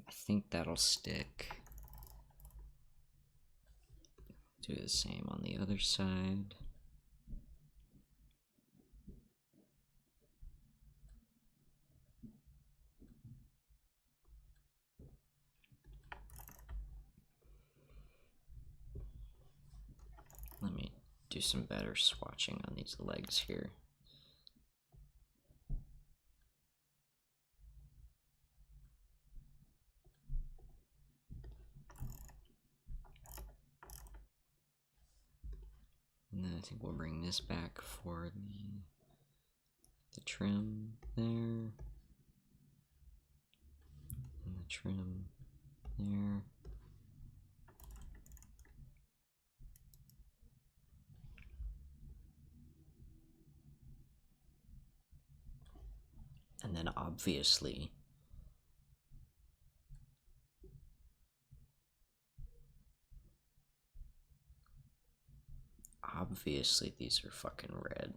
I think that'll stick. Do the same on the other side. Let me do some better swatching on these legs here. And then I think we'll bring this back for the trim there. And the trim there. And then obviously, these are fucking red.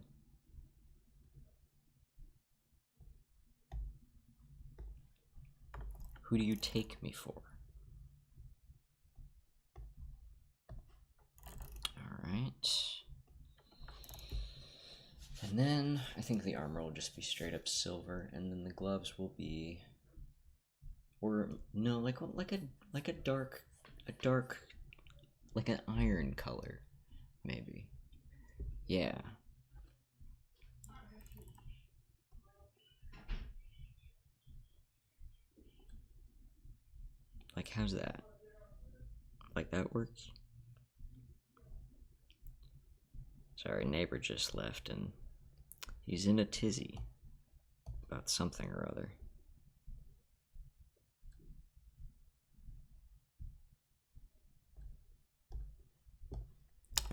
Who do you take me for? Alright. And then I think the armor will just be straight up silver, and then the gloves will be, or no, like a dark, like an iron color, maybe. Yeah. Like, how's that? Like, that works? Sorry, neighbor just left and he's in a tizzy about something or other.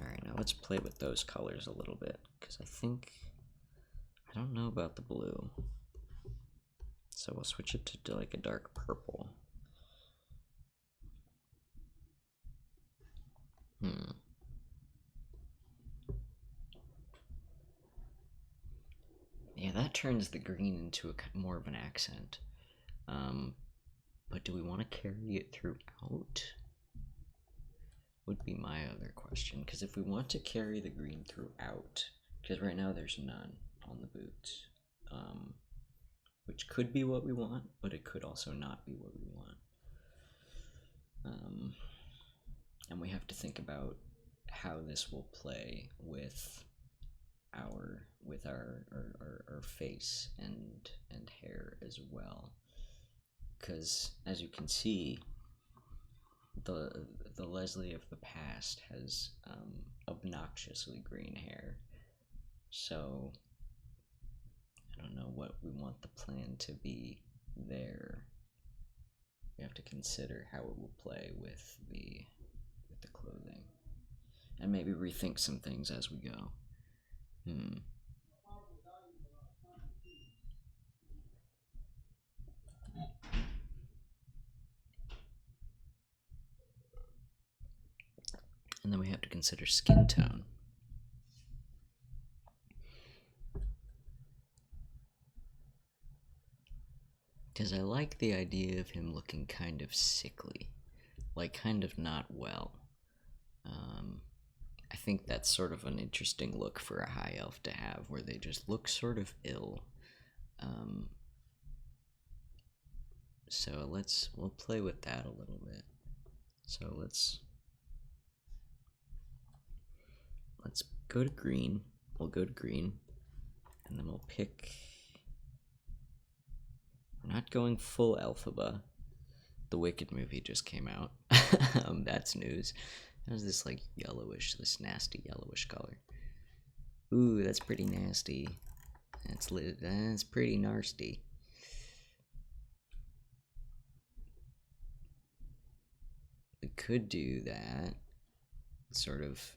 Alright, now let's play with those colors a little bit, because I don't know about the blue. So we'll switch it to like a dark purple. Yeah, that turns the green into more of an accent. But do we want to carry it throughout? Would be my other question. Because if we want to carry the green throughout, because right now there's none on the boots, which could be what we want, but it could also not be what we want. And we have to think about how this will play with our face and hair as well, because as you can see, the Leslie of the past has obnoxiously green hair. So I don't know what we want the plan to be there. We have to consider how it will play with the clothing, and maybe rethink some things as we go. And then we have to consider skin tone. Because I like the idea of him looking kind of sickly, like kind of not well. I think that's sort of an interesting look for a high elf to have, where they just look sort of ill. So we'll play with that a little bit. So let's go to green. We'll go to green, and then we'll pick. We're not going full Elphaba. The Wicked movie just came out. That's news. How's this like yellowish, this nasty yellowish color? Ooh, that's pretty nasty. That's pretty nasty. We could do that. Sort of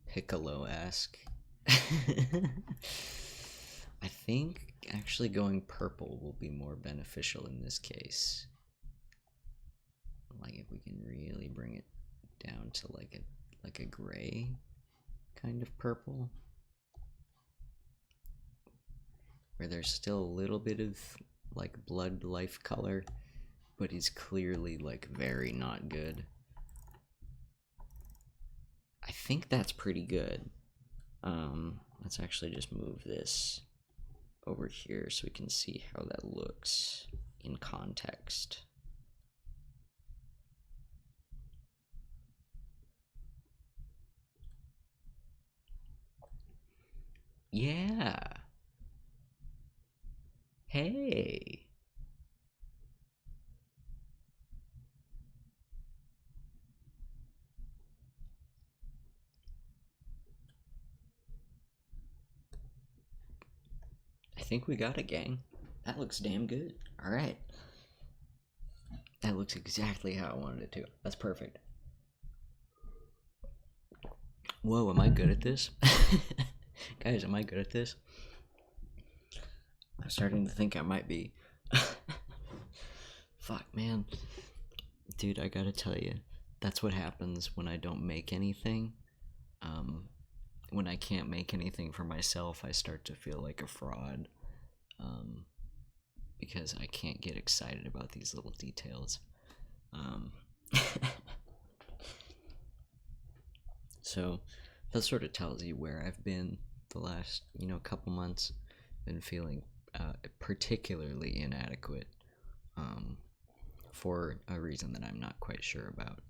Piccolo-esque. I think actually going purple will be more beneficial in this case. Like if we can really bring it down to like a gray kind of purple, where there's still a little bit of like blood life color, but he's clearly like very not good. I think that's pretty good. Let's actually just move this over here so we can see how that looks in context. Yeah. Hey. I think we got it, gang. That looks damn good. All right. That looks exactly how I wanted it to. That's perfect. Whoa, am I good at this? Guys, am I good at this? I'm starting to think I might be. Fuck, man. Dude, I gotta tell you, that's what happens when I don't make anything. When I can't make anything for myself, I start to feel like a fraud. Because I can't get excited about these little details. So that sort of tells you where I've been the last, couple months. Been feeling particularly inadequate for a reason that I'm not quite sure about.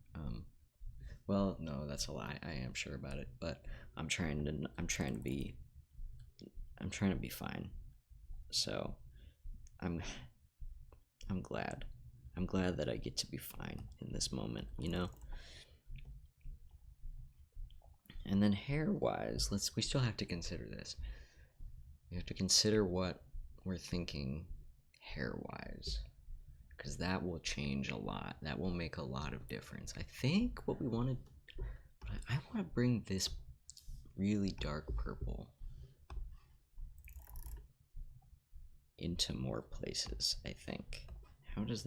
Well, no, that's a lie. I am sure about it, but I'm trying to be fine. So I'm glad. I'm glad that I get to be fine in this moment, And then hair-wise, we still have to consider this. We have to consider what we're thinking hair-wise, because that will change a lot. That will make a lot of difference. I think what we want to, I want to bring this really dark purple into more places. I think. How does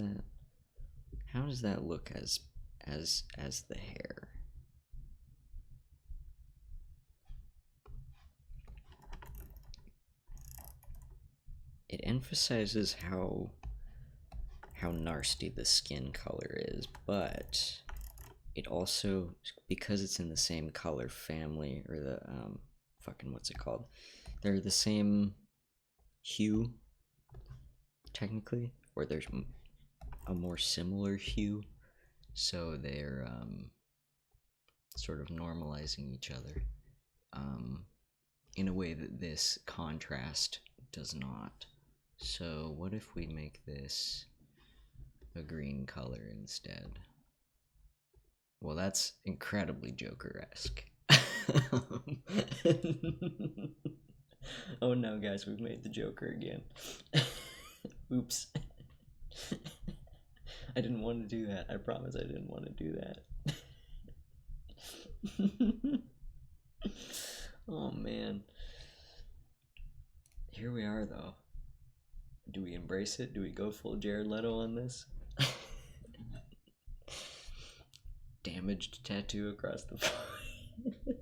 that look as the hair? It emphasizes how nasty the skin color is, but it also, because it's in the same color family, or the what's it called? They're the same hue, technically, or there's a more similar hue so they're sort of normalizing each other in a way that this contrast does not. So what if we make this a green color instead? Well, that's incredibly Joker-esque. Oh no, guys, we've made the Joker again. Oops. I didn't want to do that. I promise I didn't want to do that. Oh man. Here we are though. Do we embrace it? Do we go full Jared Leto on this? Damaged tattoo across the forehead.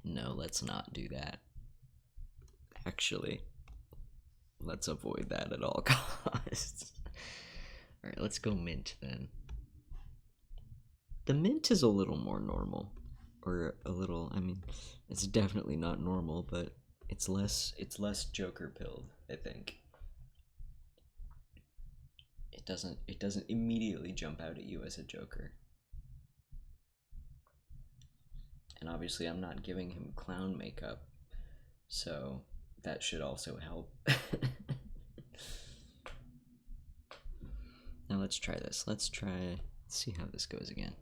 No, let's not do that. Actually, let's avoid that at all costs. Alright, let's go mint then. The mint is a little more normal. Or a little, I mean, it's definitely not normal, but it's less Joker pilled, I think. It doesn't immediately jump out at you as a Joker. And obviously I'm not giving him clown makeup, so that should also help. Now let's try this. Let's see how this goes again.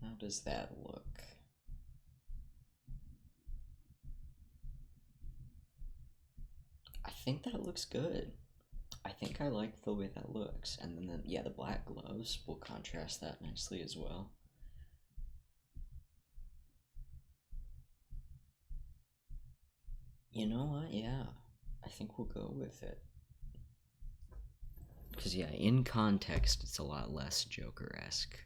How does that look? I think that looks good. I think I like the way that looks. And then, yeah, the black gloves will contrast that nicely as well. You know what? Yeah, I think we'll go with it. Because, yeah, in context, it's a lot less Joker-esque.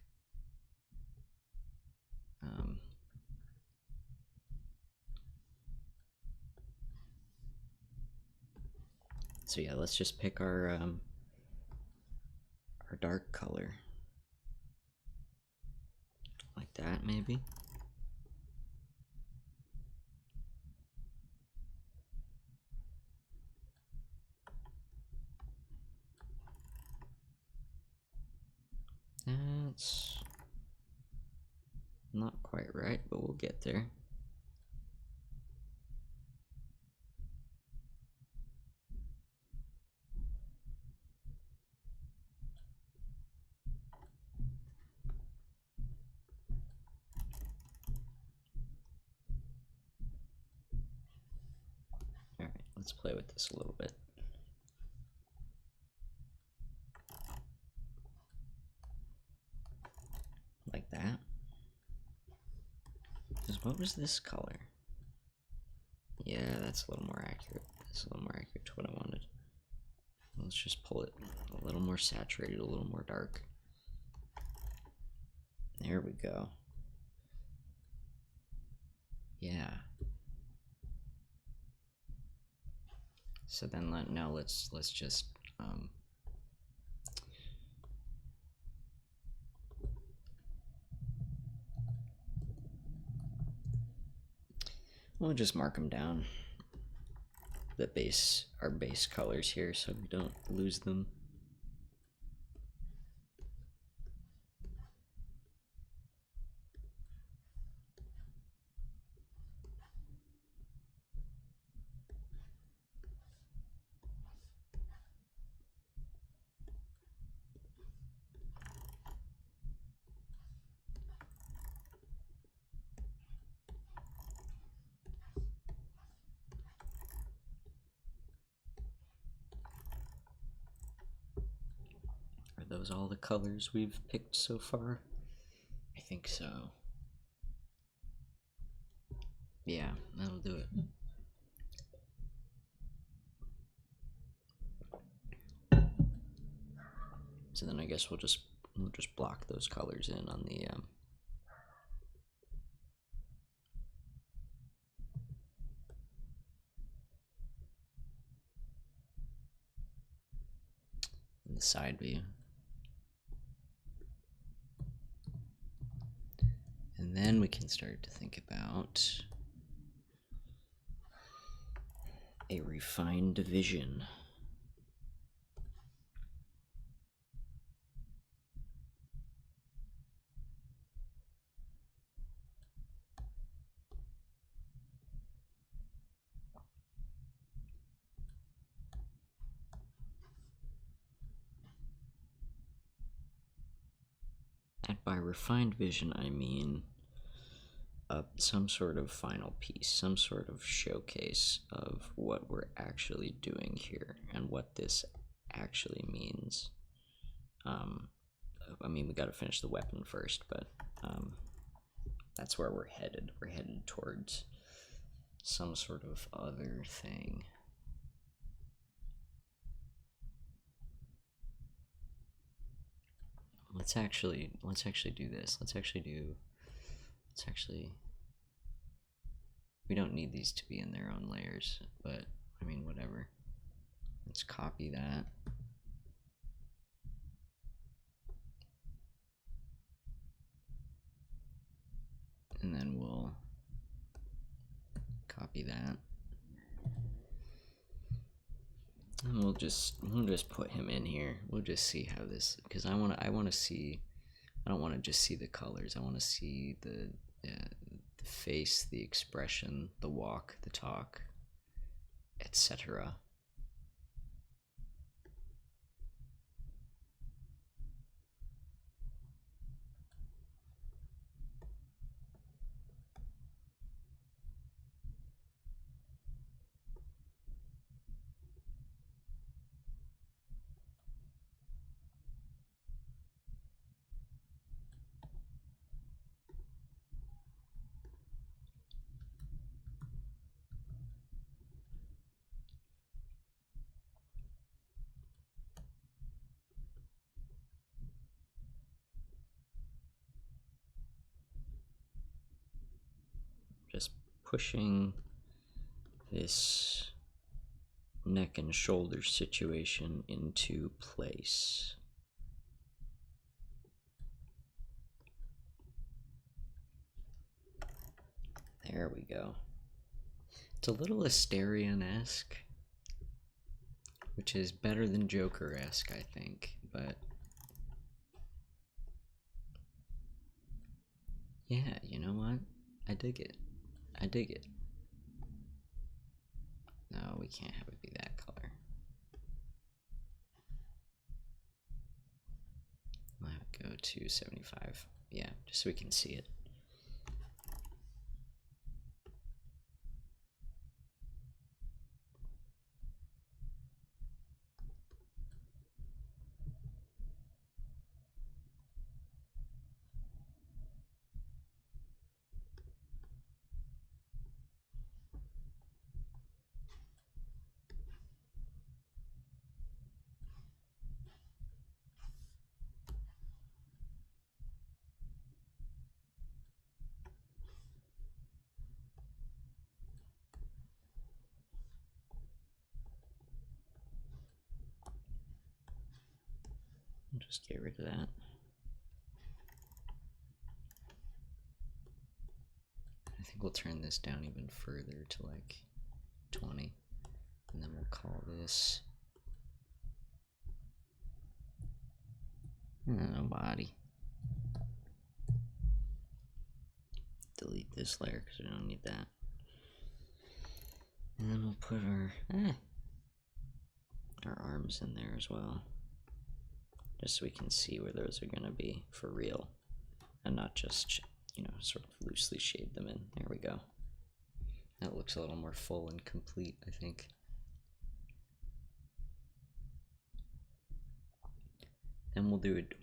So yeah, let's just pick our dark color. Like that, maybe? That's not quite right, but we'll get there. Alright, let's play with this a little bit. Like that. Because what was this color? Yeah, that's a little more accurate. That's a little more accurate to what I wanted. Let's just pull it a little more saturated, a little more dark. There we go. Yeah. So then now let's just we'll just mark them down. Our base colors here, so we don't lose them. Are those all the colors we've picked so far? I think so. Yeah, that'll do it. So then I guess we'll just block those colors in on the the side view. And then we can start to think about a refined vision. And by refined vision, I mean some sort of final piece, some sort of showcase of what we're actually doing here and what this actually means. I mean, we got to finish the weapon first, but that's where we're headed. We're headed towards some sort of other thing. Let's actually do this. We don't need these to be in their own layers, but I mean, whatever. Let's copy that. And then we'll copy that. And we'll just put him in here. We'll just see how this, because I want to see, I don't want to just see the colors. I want to see the face, the expression, the walk, the talk, etc. Just pushing this neck and shoulder situation into place. There we go. It's a little Asterion-esque, which is better than Joker-esque, I think, but yeah, you know what? I dig it. I dig it. No, we can't have it be that color. I'll have it go to 75. Yeah, just so we can see it. Just get rid of that. I think we'll turn this down even further to like 20. And then we'll call this body. Delete this layer because we don't need that. And then we'll put our arms in there as well. Just so we can see where those are gonna be for real. And not just, you know, sort of loosely shade them in. There we go. That looks a little more full and complete, I think. Then we'll do it.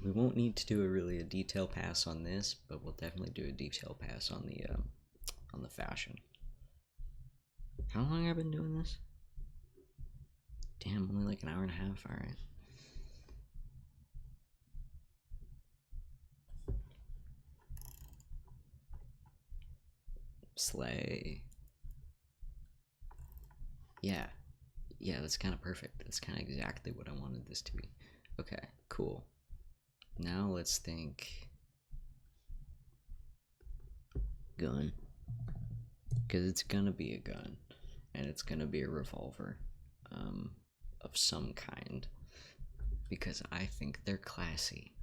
We won't need to do a detail pass on this, but we'll definitely do a detail pass on the fashion. How long have I been doing this? Damn, only like an hour and a half. All right. Slay. Yeah. Yeah, that's kind of perfect. That's kind of exactly what I wanted this to be. Okay, cool. Now let's think gun. Because it's gonna be a gun. And it's gonna be a revolver. Of some kind. Because I think they're classy.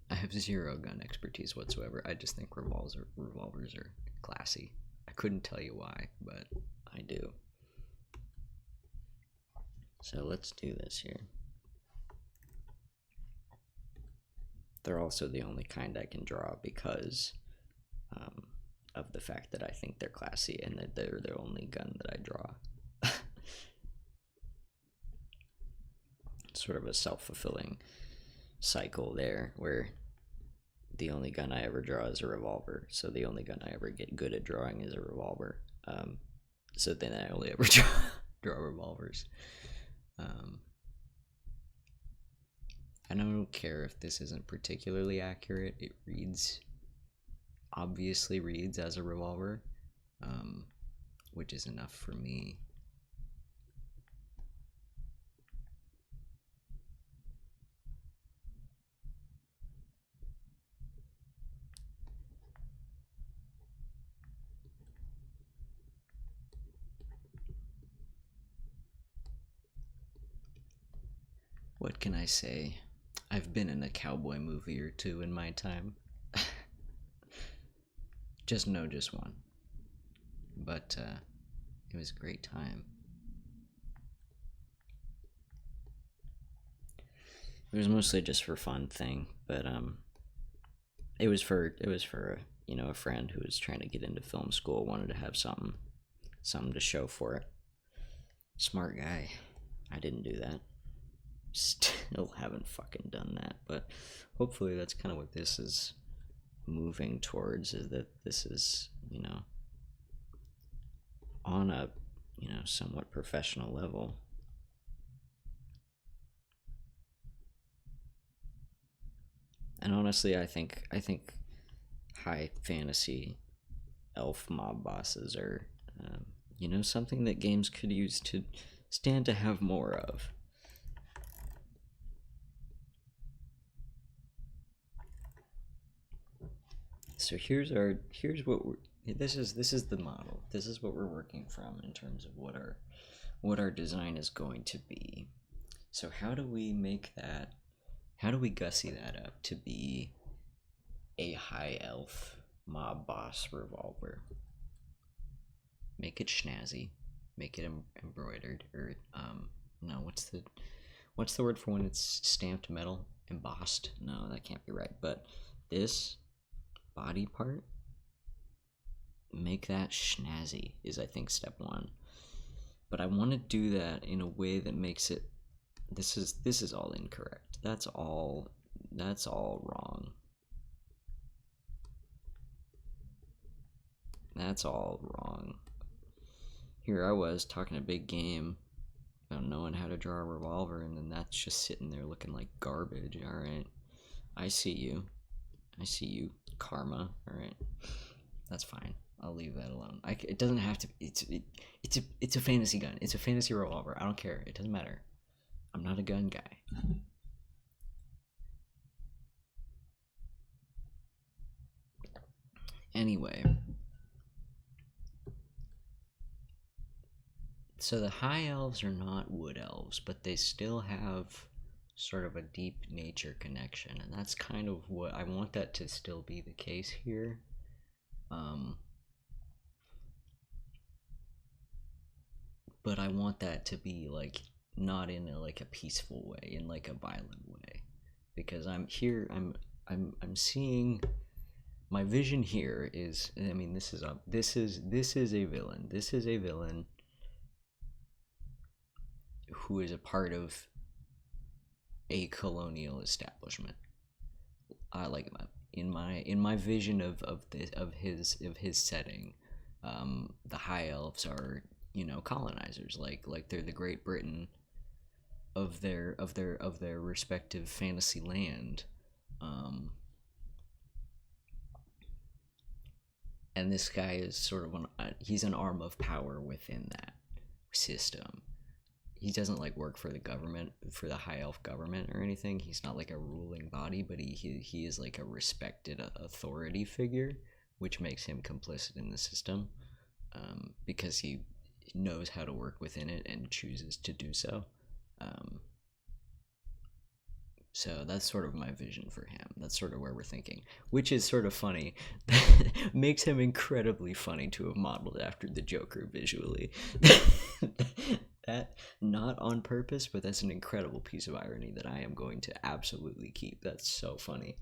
I have zero gun expertise whatsoever. I just think revolvers are classy. I couldn't tell you why, but I do. So let's do this here. They're also the only kind I can draw because of the fact that I think they're classy and that they're the only gun that I draw. Sort of a self-fulfilling cycle there where the only gun I ever draw is a revolver, so the only gun I ever get good at drawing is a revolver. So then I only ever draw revolvers. I don't care if this isn't particularly accurate. It obviously reads as a revolver, which is enough for me. What can I say? I've been in a cowboy movie or two in my time. Just one. But it was a great time. It was mostly just for fun thing, but it was for a friend who was trying to get into film school, wanted to have something to show for it. Smart guy. I didn't do that. Still haven't fucking done that, but hopefully that's kind of what this is moving towards, is that this is, on a, somewhat professional level. And honestly, I think high fantasy elf mob bosses are, something that games could use to stand to have more of. So here's what this is the model. This is what we're working from in terms of what our design is going to be. So how do we gussy that up to be a high elf mob boss revolver? Make it snazzy, make it embroidered, or no, what's the word for when it's stamped metal? Embossed? No, that can't be right. But this body part, make that snazzy is, I think, step one. But I want to do that in a way that makes it, this is all incorrect. That's all wrong. That's all wrong. Here I was talking a big game about knowing how to draw a revolver, and then that's just sitting there looking like garbage. All right, I see you, karma. All right, that's fine. I'll leave that alone. It doesn't have to. It's a fantasy gun. It's a fantasy revolver. I don't care. It doesn't matter. I'm not a gun guy. Anyway, so the high elves are not wood elves, but they still have sort of a deep nature connection, and that's kind of what I want that to still be the case here. But I want that to be like not in a peaceful way, in like a violent way, because I'm seeing, my vision here is, I mean, this is a villain. This is a villain who is a part of a colonial establishment. I like in my vision of his setting. The high elves are, colonizers, like they're the Great Britain of their respective fantasy land. and this guy is sort of he's an arm of power within that system. He doesn't like work for the government, for the high elf government or anything. He's not like a ruling body, but he is like a respected authority figure, which makes him complicit in the system, because he knows how to work within it and chooses to do so. So that's sort of my vision for him. That's sort of where we're thinking, which is sort of funny. Makes him incredibly funny to have modeled after the Joker visually. That, not on purpose, but that's an incredible piece of irony that I am going to absolutely keep. That's so funny.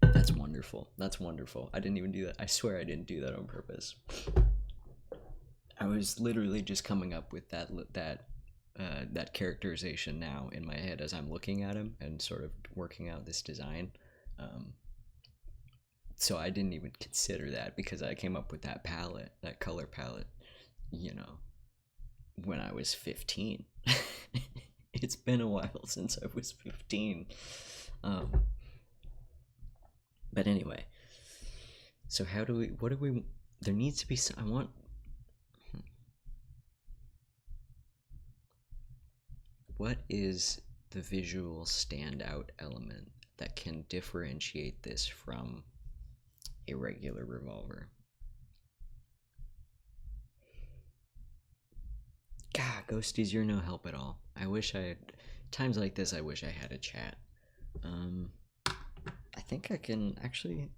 That's wonderful. That's wonderful. I didn't even do that. I swear I didn't do that on purpose. I was literally just coming up with that characterization now in my head as I'm looking at him and sort of working out this design. So I didn't even consider that because I came up with that palette, that color palette, when I was 15. It's been a while since I was 15. But anyway, so there needs to be some, what is the visual standout element that can differentiate this from a regular revolver? God, Ghosties, you're no help at all. I wish I had, times like this, I wish I had a chat. I think I can actually,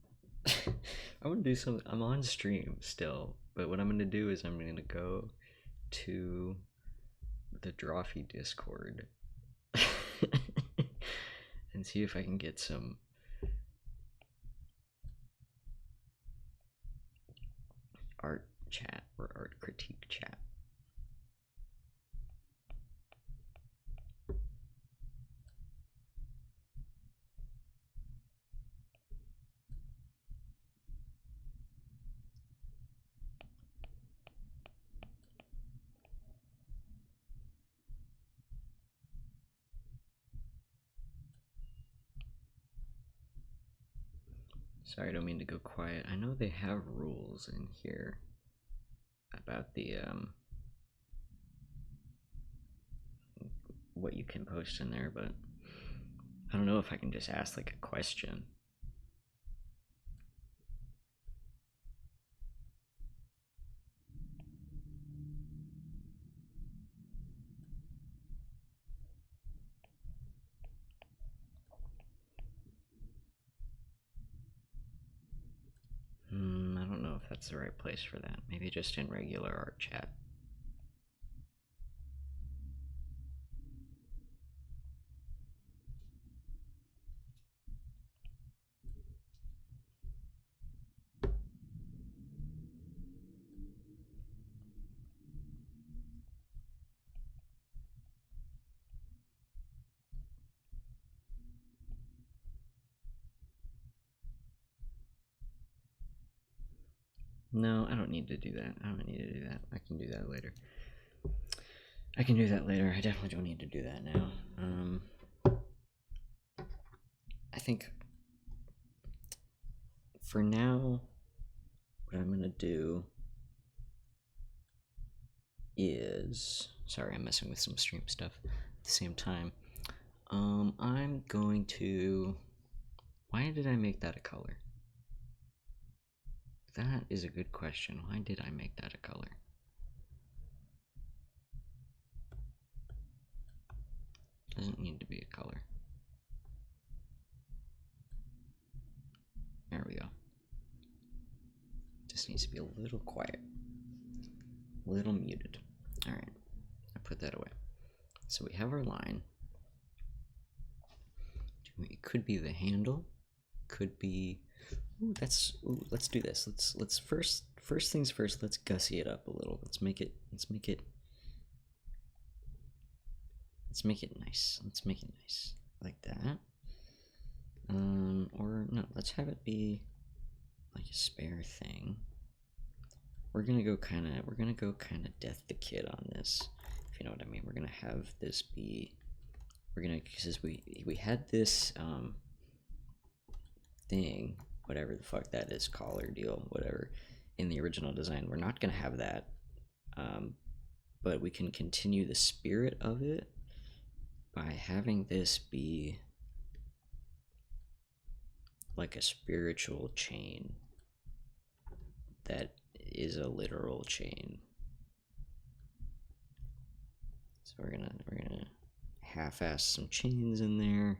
I want to do something. I'm on stream still, but what I'm going to do is I'm going to go to the Drawfee Discord and see if I can get some art chat or art critique chat. Sorry, I don't mean to go quiet. I know they have rules in here about the what you can post in there, but I don't know if I can just ask like a question. I don't know if that's the right place for that. Maybe just in regular art chat. No, I don't need to do that. I don't need to do that. I can do that later. I can do that later. I definitely don't need to do that now. I think for now, what I'm going to do is, sorry, I'm messing with some stream stuff at the same time. I'm going to, why did I make that a color? That is a good question. Why did I make that a color? Doesn't need to be a color. There we go. Just needs to be a little quiet. A little muted. Alright. I put that away. So we have our line. It could be the handle. Could be, let's do this. Let's first things first, let's gussy it up a little. Let's make it nice. Let's make it nice. Like that. Or no, let's have it be like a spare thing. We're gonna go kinda Death the Kid on this, if you know what I mean. We're gonna have this be, because we had this thing, whatever the fuck that is, collar deal, whatever, in the original design. We're not going to have that, but we can continue the spirit of it by having this be like a spiritual chain that is a literal chain. So we're gonna half-ass some chains in there.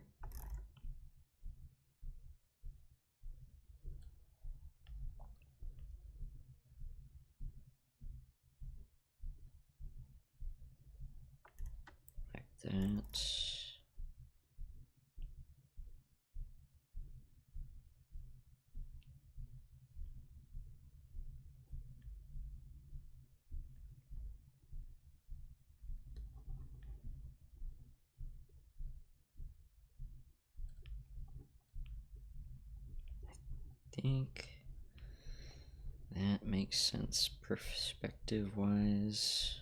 Like that. I think that makes sense perspective-wise.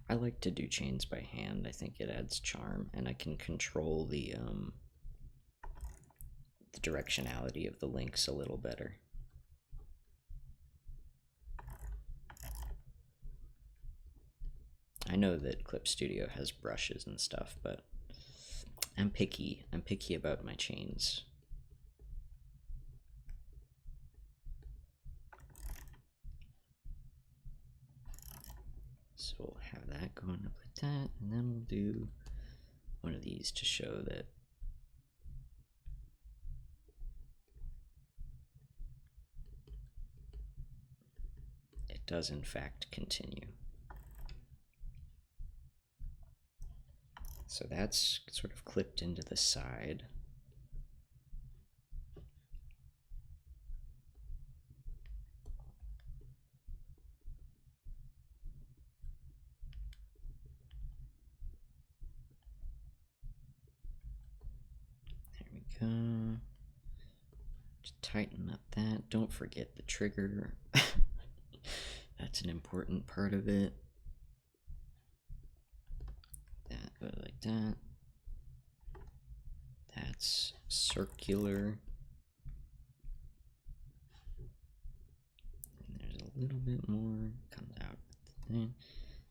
I like to do chains by hand. I think it adds charm, and I can control the directionality of the links a little better. I know that Clip Studio has brushes and stuff, but I'm picky. I'm picky about my chains. So we'll have that going up like that, and then we'll do one of these to show that it does in fact continue. So that's sort of clipped into the side. There we go. Just tighten up that. Don't forget the trigger. That's an important part of it. That goes like that. That's circular. And there's a little bit more. Comes out with the thing.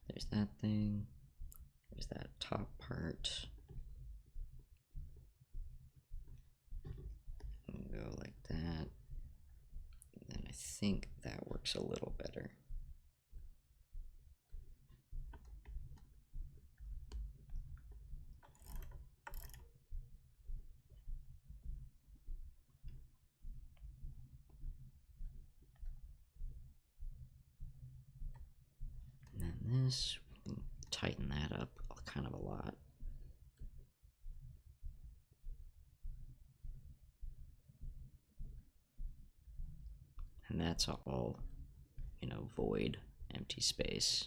There's that thing. There's that top part. And go like that. And then I think that works a little better. And then this, we can tighten that up kind of a lot. And that's all, you know, void, empty space.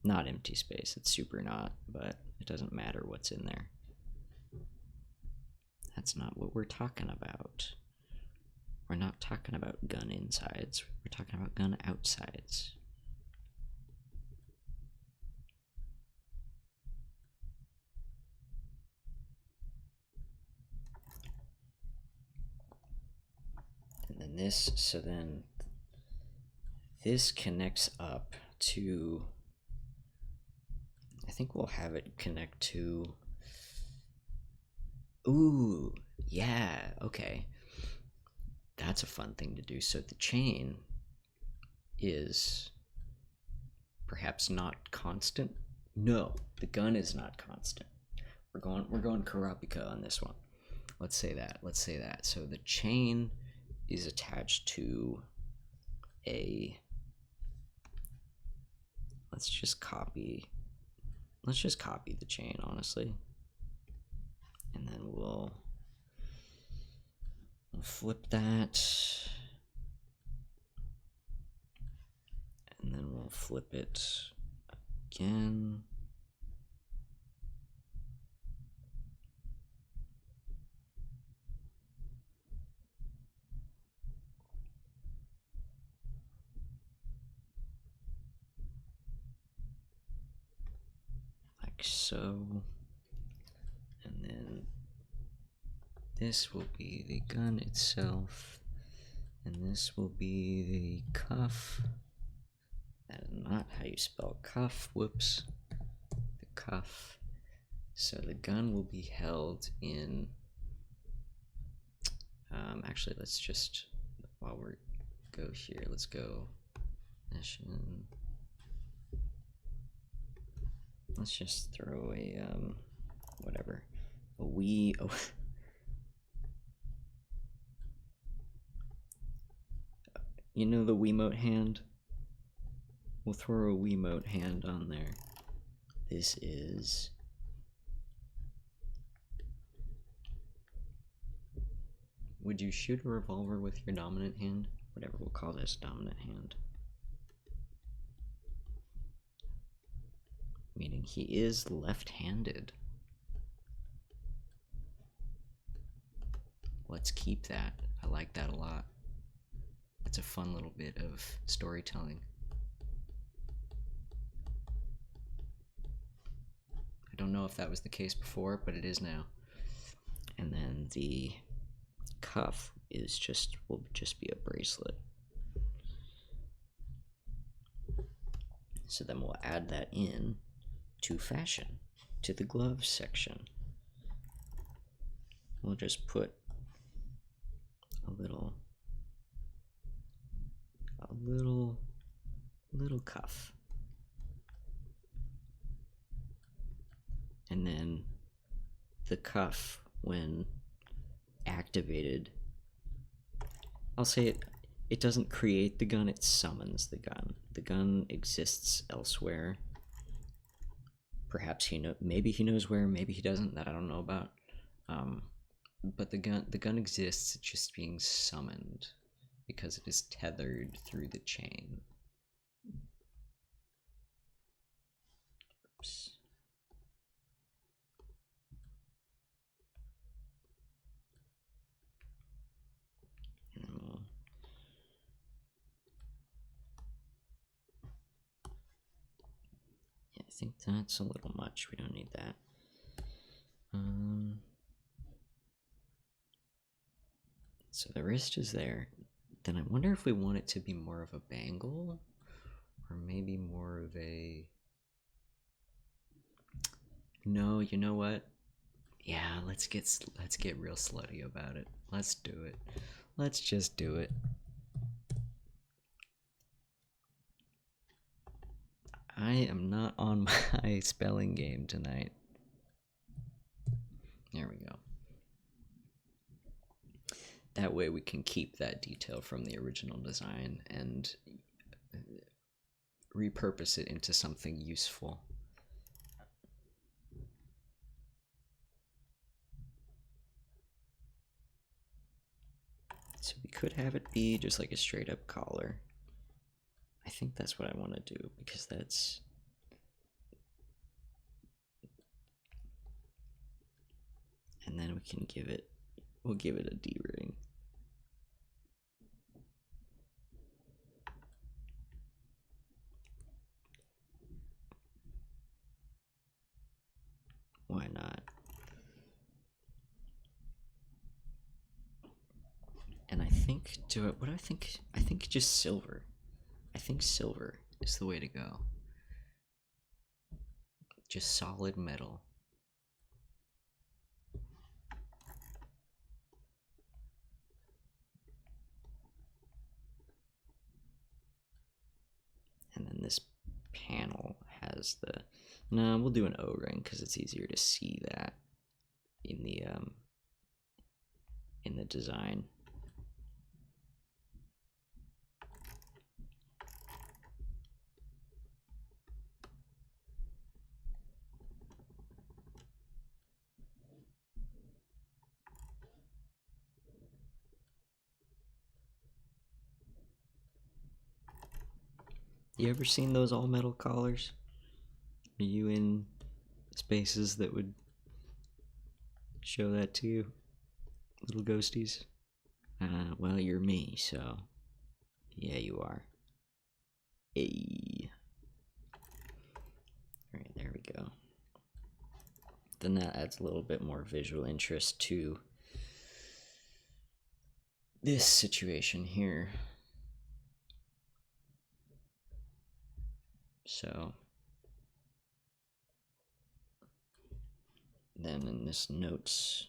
Not empty space, it's super not, but it doesn't matter what's in there. That's not what we're talking about. We're not talking about gun insides, we're talking about gun outsides. And then this, so then this connects up to, I think we'll have it connect to, ooh, yeah, okay. That's a fun thing to do. So the chain is perhaps not constant. No, the gun is not constant. We're going Kurapika on this one. Let's say that. So the chain is attached to a, let's just copy the chain, honestly. And then we'll flip that. And then we'll flip it again. Like so. And then this will be the gun itself, and this will be the cuff. That is not how you spell cuff, whoops. The cuff. So the gun will be held in, actually let's just, while we go here, let's go mission. Let's just throw a, whatever, a Wii, oh. You know the Wiimote hand? We'll throw a Wiimote hand on there. This is, would you shoot a revolver with your dominant hand? Whatever, we'll call this dominant hand. Meaning he is left-handed. Let's keep that. I like that a lot. It's a fun little bit of storytelling. I don't know if that was the case before, but it is now. And then the cuff is just, will just be a bracelet. So then we'll add that in to fashion, to the gloves section. We'll just put a little cuff. And then the cuff, when activated, I'll say it doesn't create the gun, it summons the gun. The gun exists elsewhere. Perhaps maybe he knows where, maybe he doesn't, that I don't know about. But the gun exists, it's just being summoned because it is tethered through the chain. Oops. I think that's a little much. We don't need that. So the wrist is there. Then I wonder if we want it to be more of a bangle, or maybe more of a. No, you know what? Yeah, let's get real slutty about it. Let's do it. Let's just do it. I am not on my spelling game tonight. There we go. That way we can keep that detail from the original design and repurpose it into something useful. So we could have it be just like a straight up collar. I think that's what I want to do, because that's, and then we can give it, we'll give it a D-ring. Why not? And I think, what do I think? I think just silver. I think silver is the way to go. Just solid metal. And then this panel has the, no, we'll do an O-ring because it's easier to see that in the design. You ever seen those all metal collars? Are you in spaces that would show that to you, little ghosties? Well, you're me, so yeah, you are. Hey. Alright, there we go. Then that adds a little bit more visual interest to this situation here. So then in this notes,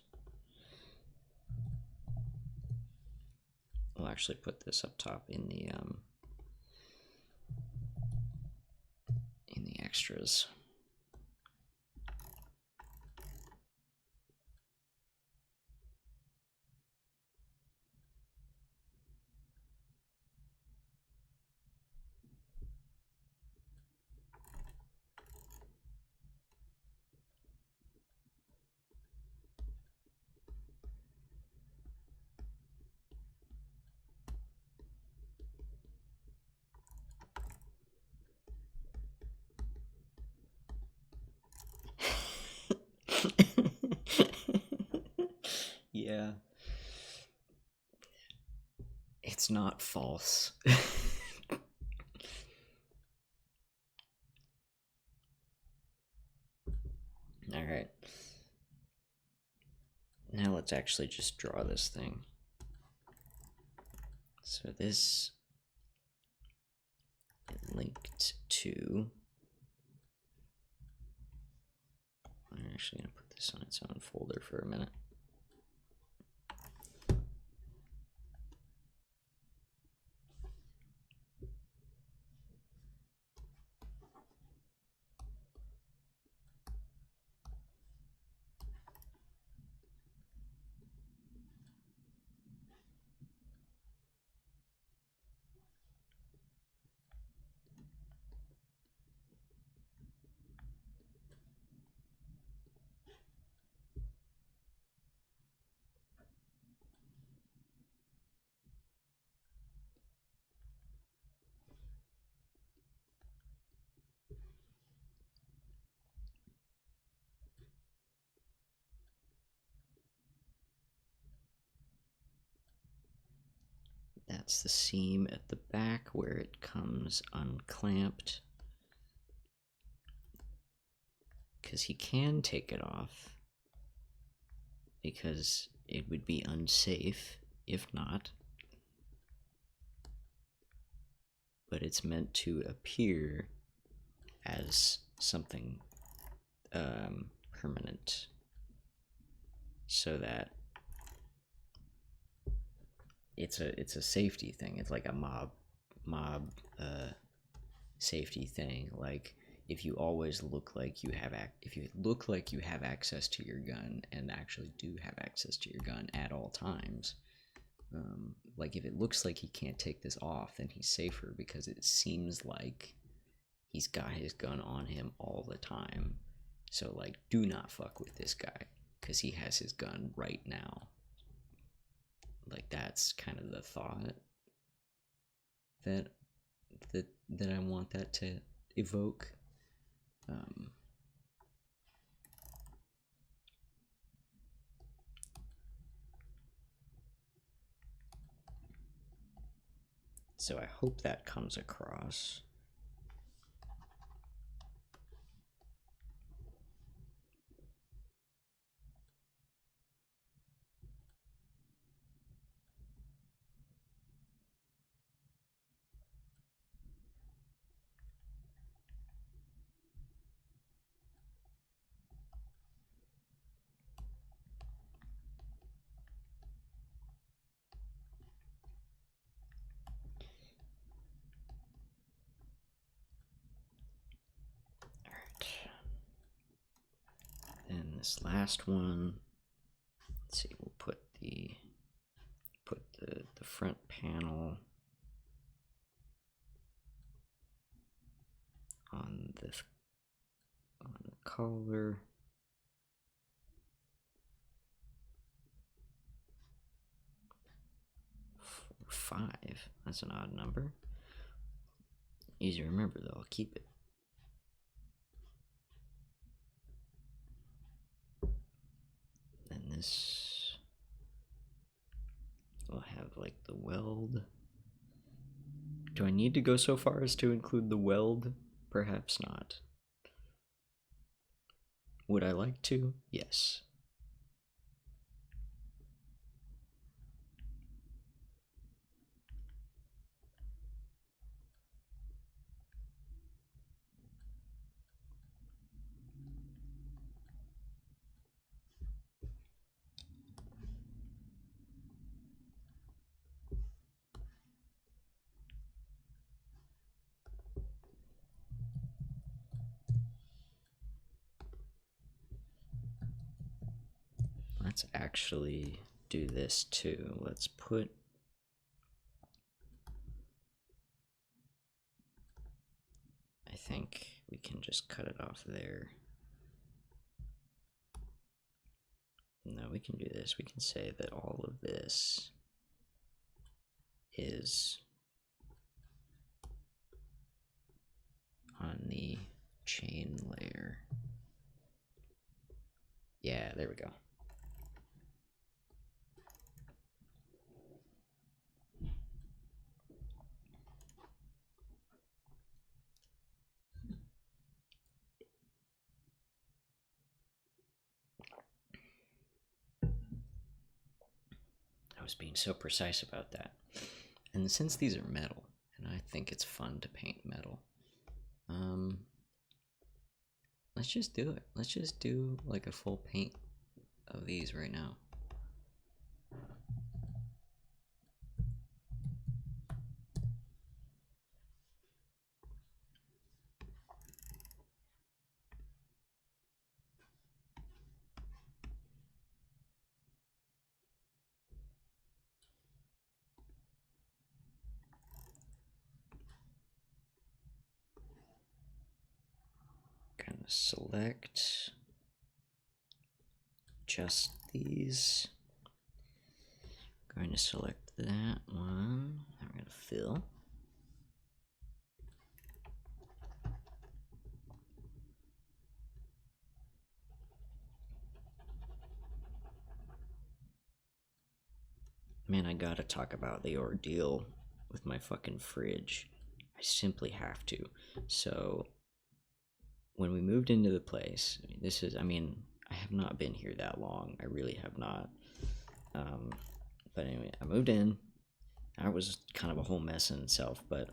we'll actually put this up top in the extras. Yeah. It's not false. Alright. Now let's actually just draw this thing. So this linked to... I'm actually going to put this on its own folder for a minute. That's the seam at the back where it comes unclamped. Because he can take it off. Because it would be unsafe if not. But it's meant to appear as something permanent. So that it's a safety thing. It's like a mob safety thing. Like if you always look like you have access to your gun and actually do have access to your gun at all times, like if it looks like he can't take this off, then he's safer because it seems like he's got his gun on him all the time. So like, do not fuck with this guy because he has his gun right now. Like that's kind of the thought that I want that to evoke. So I hope that comes across. And this last one, let's see, we'll put the front panel on the collar. Five. That's an odd number. Easy to remember though, I'll keep it. And this will have like the weld. Do I need to go so far as to include the weld? Perhaps not. Would I like to? Yes. let's actually do this too. Let's put I think we can just cut it off there. No, we can do this. We can say that all of this is on the chain layer. Yeah, there we go. I was being so precise about that. And since these are metal, and I think it's fun to paint metal, let's just do it. Let's just do like a full paint of these right now. Gonna select just these. Going to select that one. I'm gonna fill. Man, I gotta talk about the ordeal with my fucking fridge. I simply have to. So, when we moved into the place, I have not been here that long. I really have not. But anyway, I moved in. That was kind of a whole mess in itself, but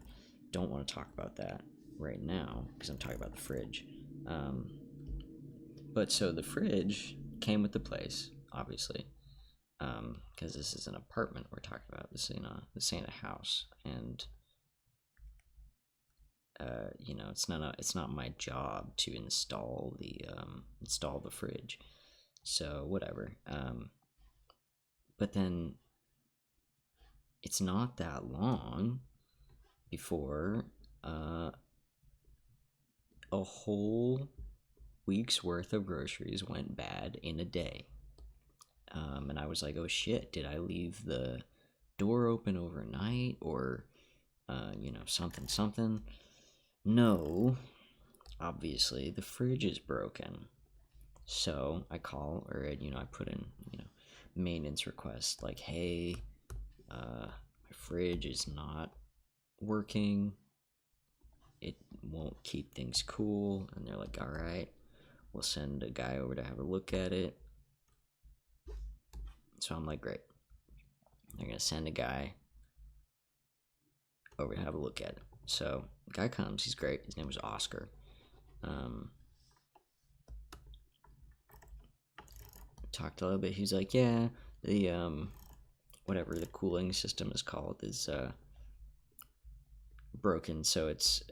don't want to talk about that right now because I'm talking about the fridge. But so the fridge came with the place, obviously, because this is an apartment we're talking about. This ain't a house, and it's not my job to install the fridge. So whatever. But then it's not that long before a whole week's worth of groceries went bad in a day. And I was like, oh shit, did I leave the door open overnight or something? No, obviously the fridge is broken. So I call, or I put in maintenance request like, hey, my fridge is not working, it won't keep things cool. And they're like, all right, we'll send a guy over to have a look at it. So I'm like, great, they're gonna send a guy over to have a look at it. So the guy comes, he's great, his name was Oscar. Talked a little bit. He's like, yeah, the whatever the cooling system is called is broken, so it's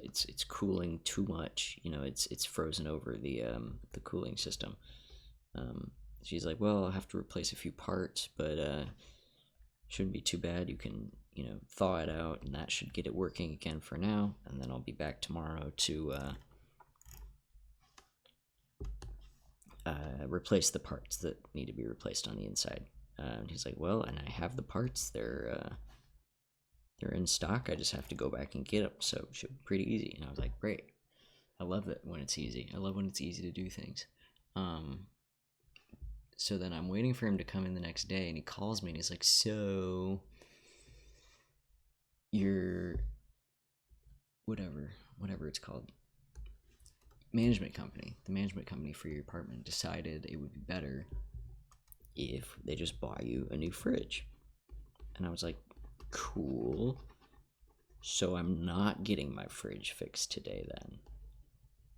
cooling too much. It's frozen over the cooling system. She's like, well, I'll have to replace a few parts, but shouldn't be too bad. You can thaw it out, and that should get it working again for now. And then I'll be back tomorrow to replace the parts that need to be replaced on the inside. And he's like, well, and I have the parts. They're in stock. I just have to go back and get them. So it should be pretty easy. And I was like, great. I love it when it's easy. I love when it's easy to do things. So then I'm waiting for him to come in the next day, and he calls me and he's like, so your whatever it's called, the management company for your apartment decided it would be better if they just bought you a new fridge. And I was like, cool. So I'm not getting my fridge fixed today then.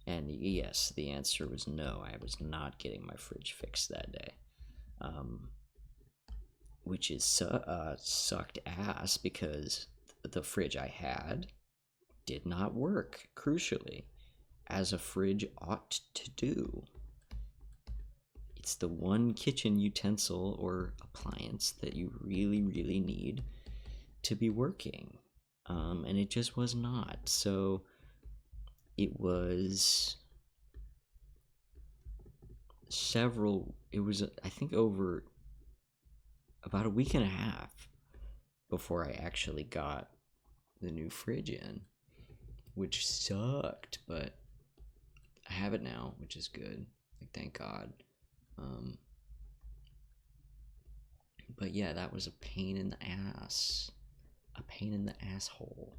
And yes, the answer was no, I was not getting my fridge fixed that day. Which is sucked ass, because the fridge I had did not work, crucially, as a fridge ought to do. it's the one kitchen utensil or appliance that you really, really need to be working. And it just was not. So it was I think over about a week and a half before I actually got the new fridge in, which sucked, but I have it now, which is good. Like, thank God. But yeah, that was a pain in the ass. A pain in the asshole.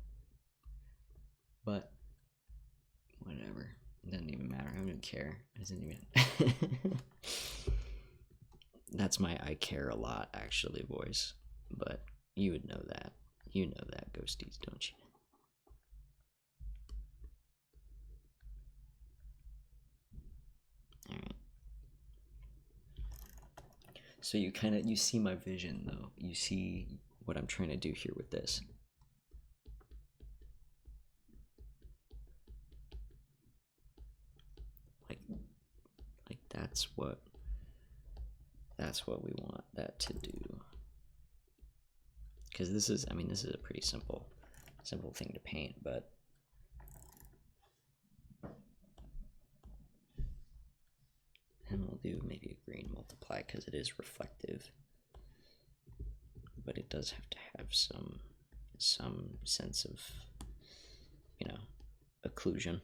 But whatever. It doesn't even matter. I don't even care. It doesn't even. That's my I care a lot, actually, voice. But you would know that. You know that, ghosties, don't you? Alright. So you see my vision, though. You see what I'm trying to do here with this. Like that's what we want that to do. Because this is a pretty simple thing to paint, but and we'll do maybe a green multiply because it is reflective, but it does have to have some sense of, occlusion.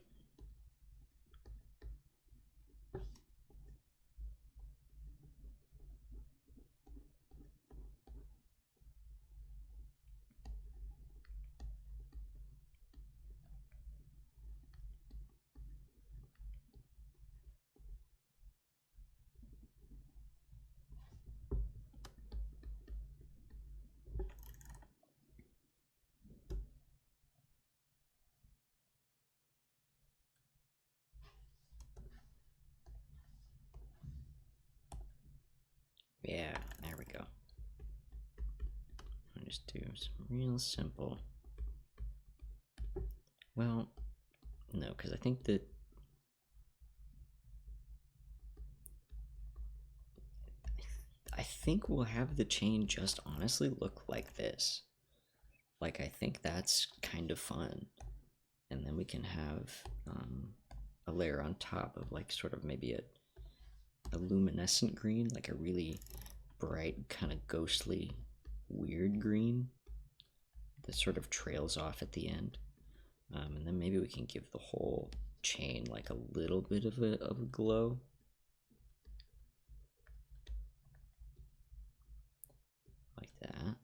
Yeah, there we go. I'll just do some real simple. Well, no, because I think we'll have the chain just honestly look like this. Like, I think that's kind of fun. And then we can have a layer on top of like sort of maybe a luminescent green, like a really bright, kind of ghostly, weird green that sort of trails off at the end. And then maybe we can give the whole chain like a little bit of a glow. Like that.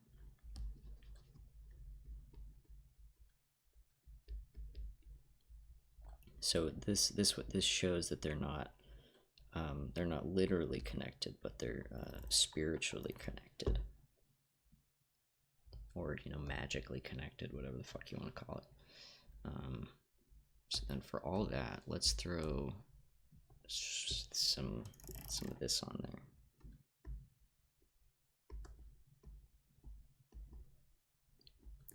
So this shows that they're not literally connected, but they're spiritually connected, or magically connected, whatever the fuck you want to call it. So then for all that, let's throw some of this on there.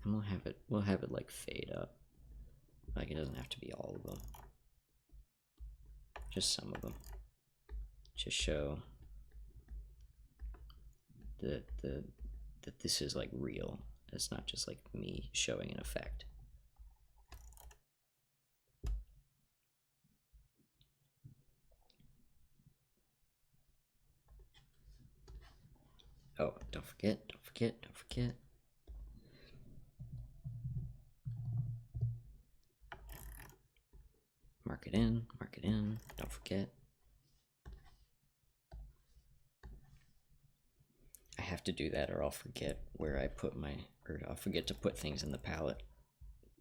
And we'll have it like fade up. Like, it doesn't have to be all of them. Just some of them. Just show that this is like real. It's not just like me showing an effect. Oh, don't forget. Mark it in, don't forget. I have to do that or I'll forget where I put I'll forget to put things in the palette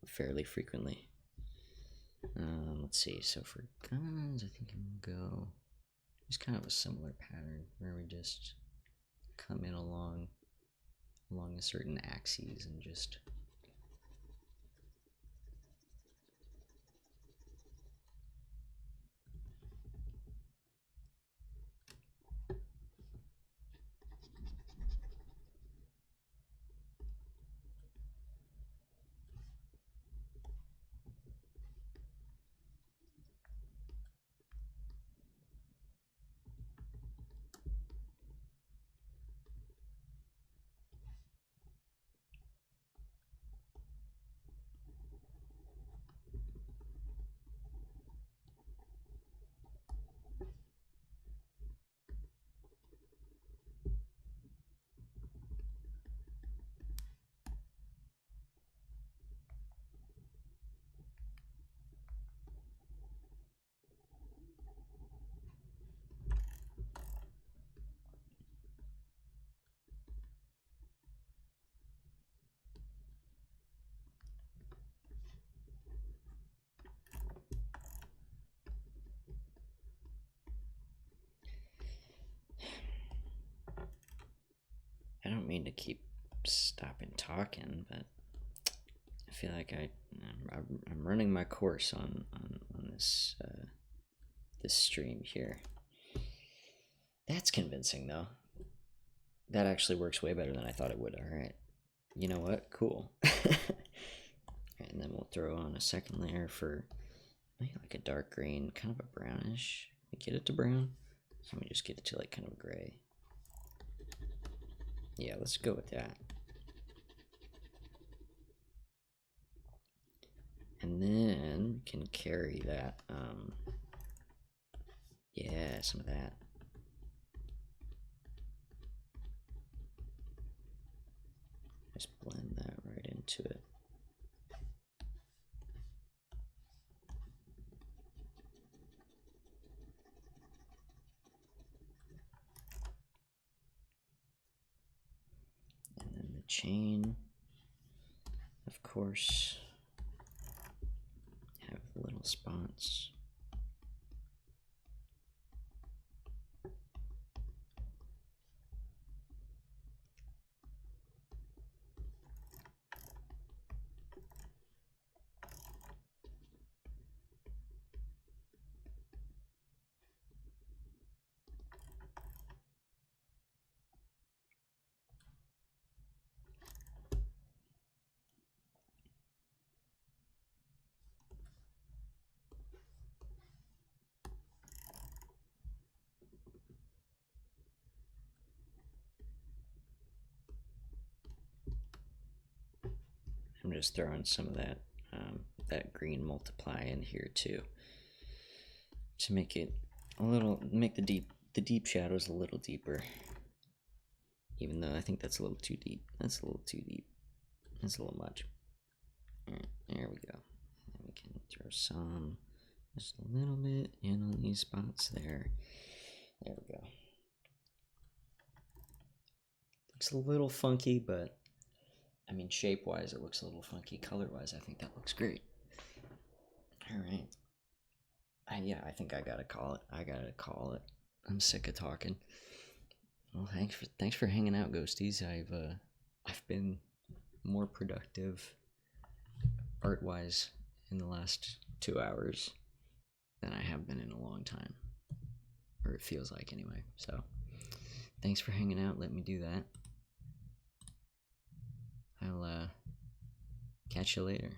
fairly frequently. Let's see, so for guns, I think I'm gonna go, it's kind of a similar pattern where we just come in along a certain axes and just keep stopping talking, but I feel like I'm running my course on this this stream here. That's convincing though. That actually works way better than I thought it would. All right. You know what? Cool. And then we'll throw on a second layer for maybe like a dark green, kind of a brownish. We get it to brown. Can we just get it to like kind of a gray? Yeah, let's go with that. And then we can carry that. Yeah, some of that. Just blend that right into it. And then the chain, of course, have little spots. I'm just throwing some of that that green multiply in here too, to make it a little, make the deep shadows a little deeper. Even though I think that's a little too deep. That's a little too deep. That's a little much. All right, there we go. And we can throw some, just a little bit in on these spots there. There we go. Looks a little funky, but I mean, shape-wise, it looks a little funky. Color-wise, I think that looks great. All right. Yeah, I think I gotta call it. I gotta call it. I'm sick of talking. Well, thanks for hanging out, ghosties. I've been more productive art-wise in the last 2 hours than I have been in a long time, or it feels like anyway. So, thanks for hanging out. Let me do that. I'll catch you later.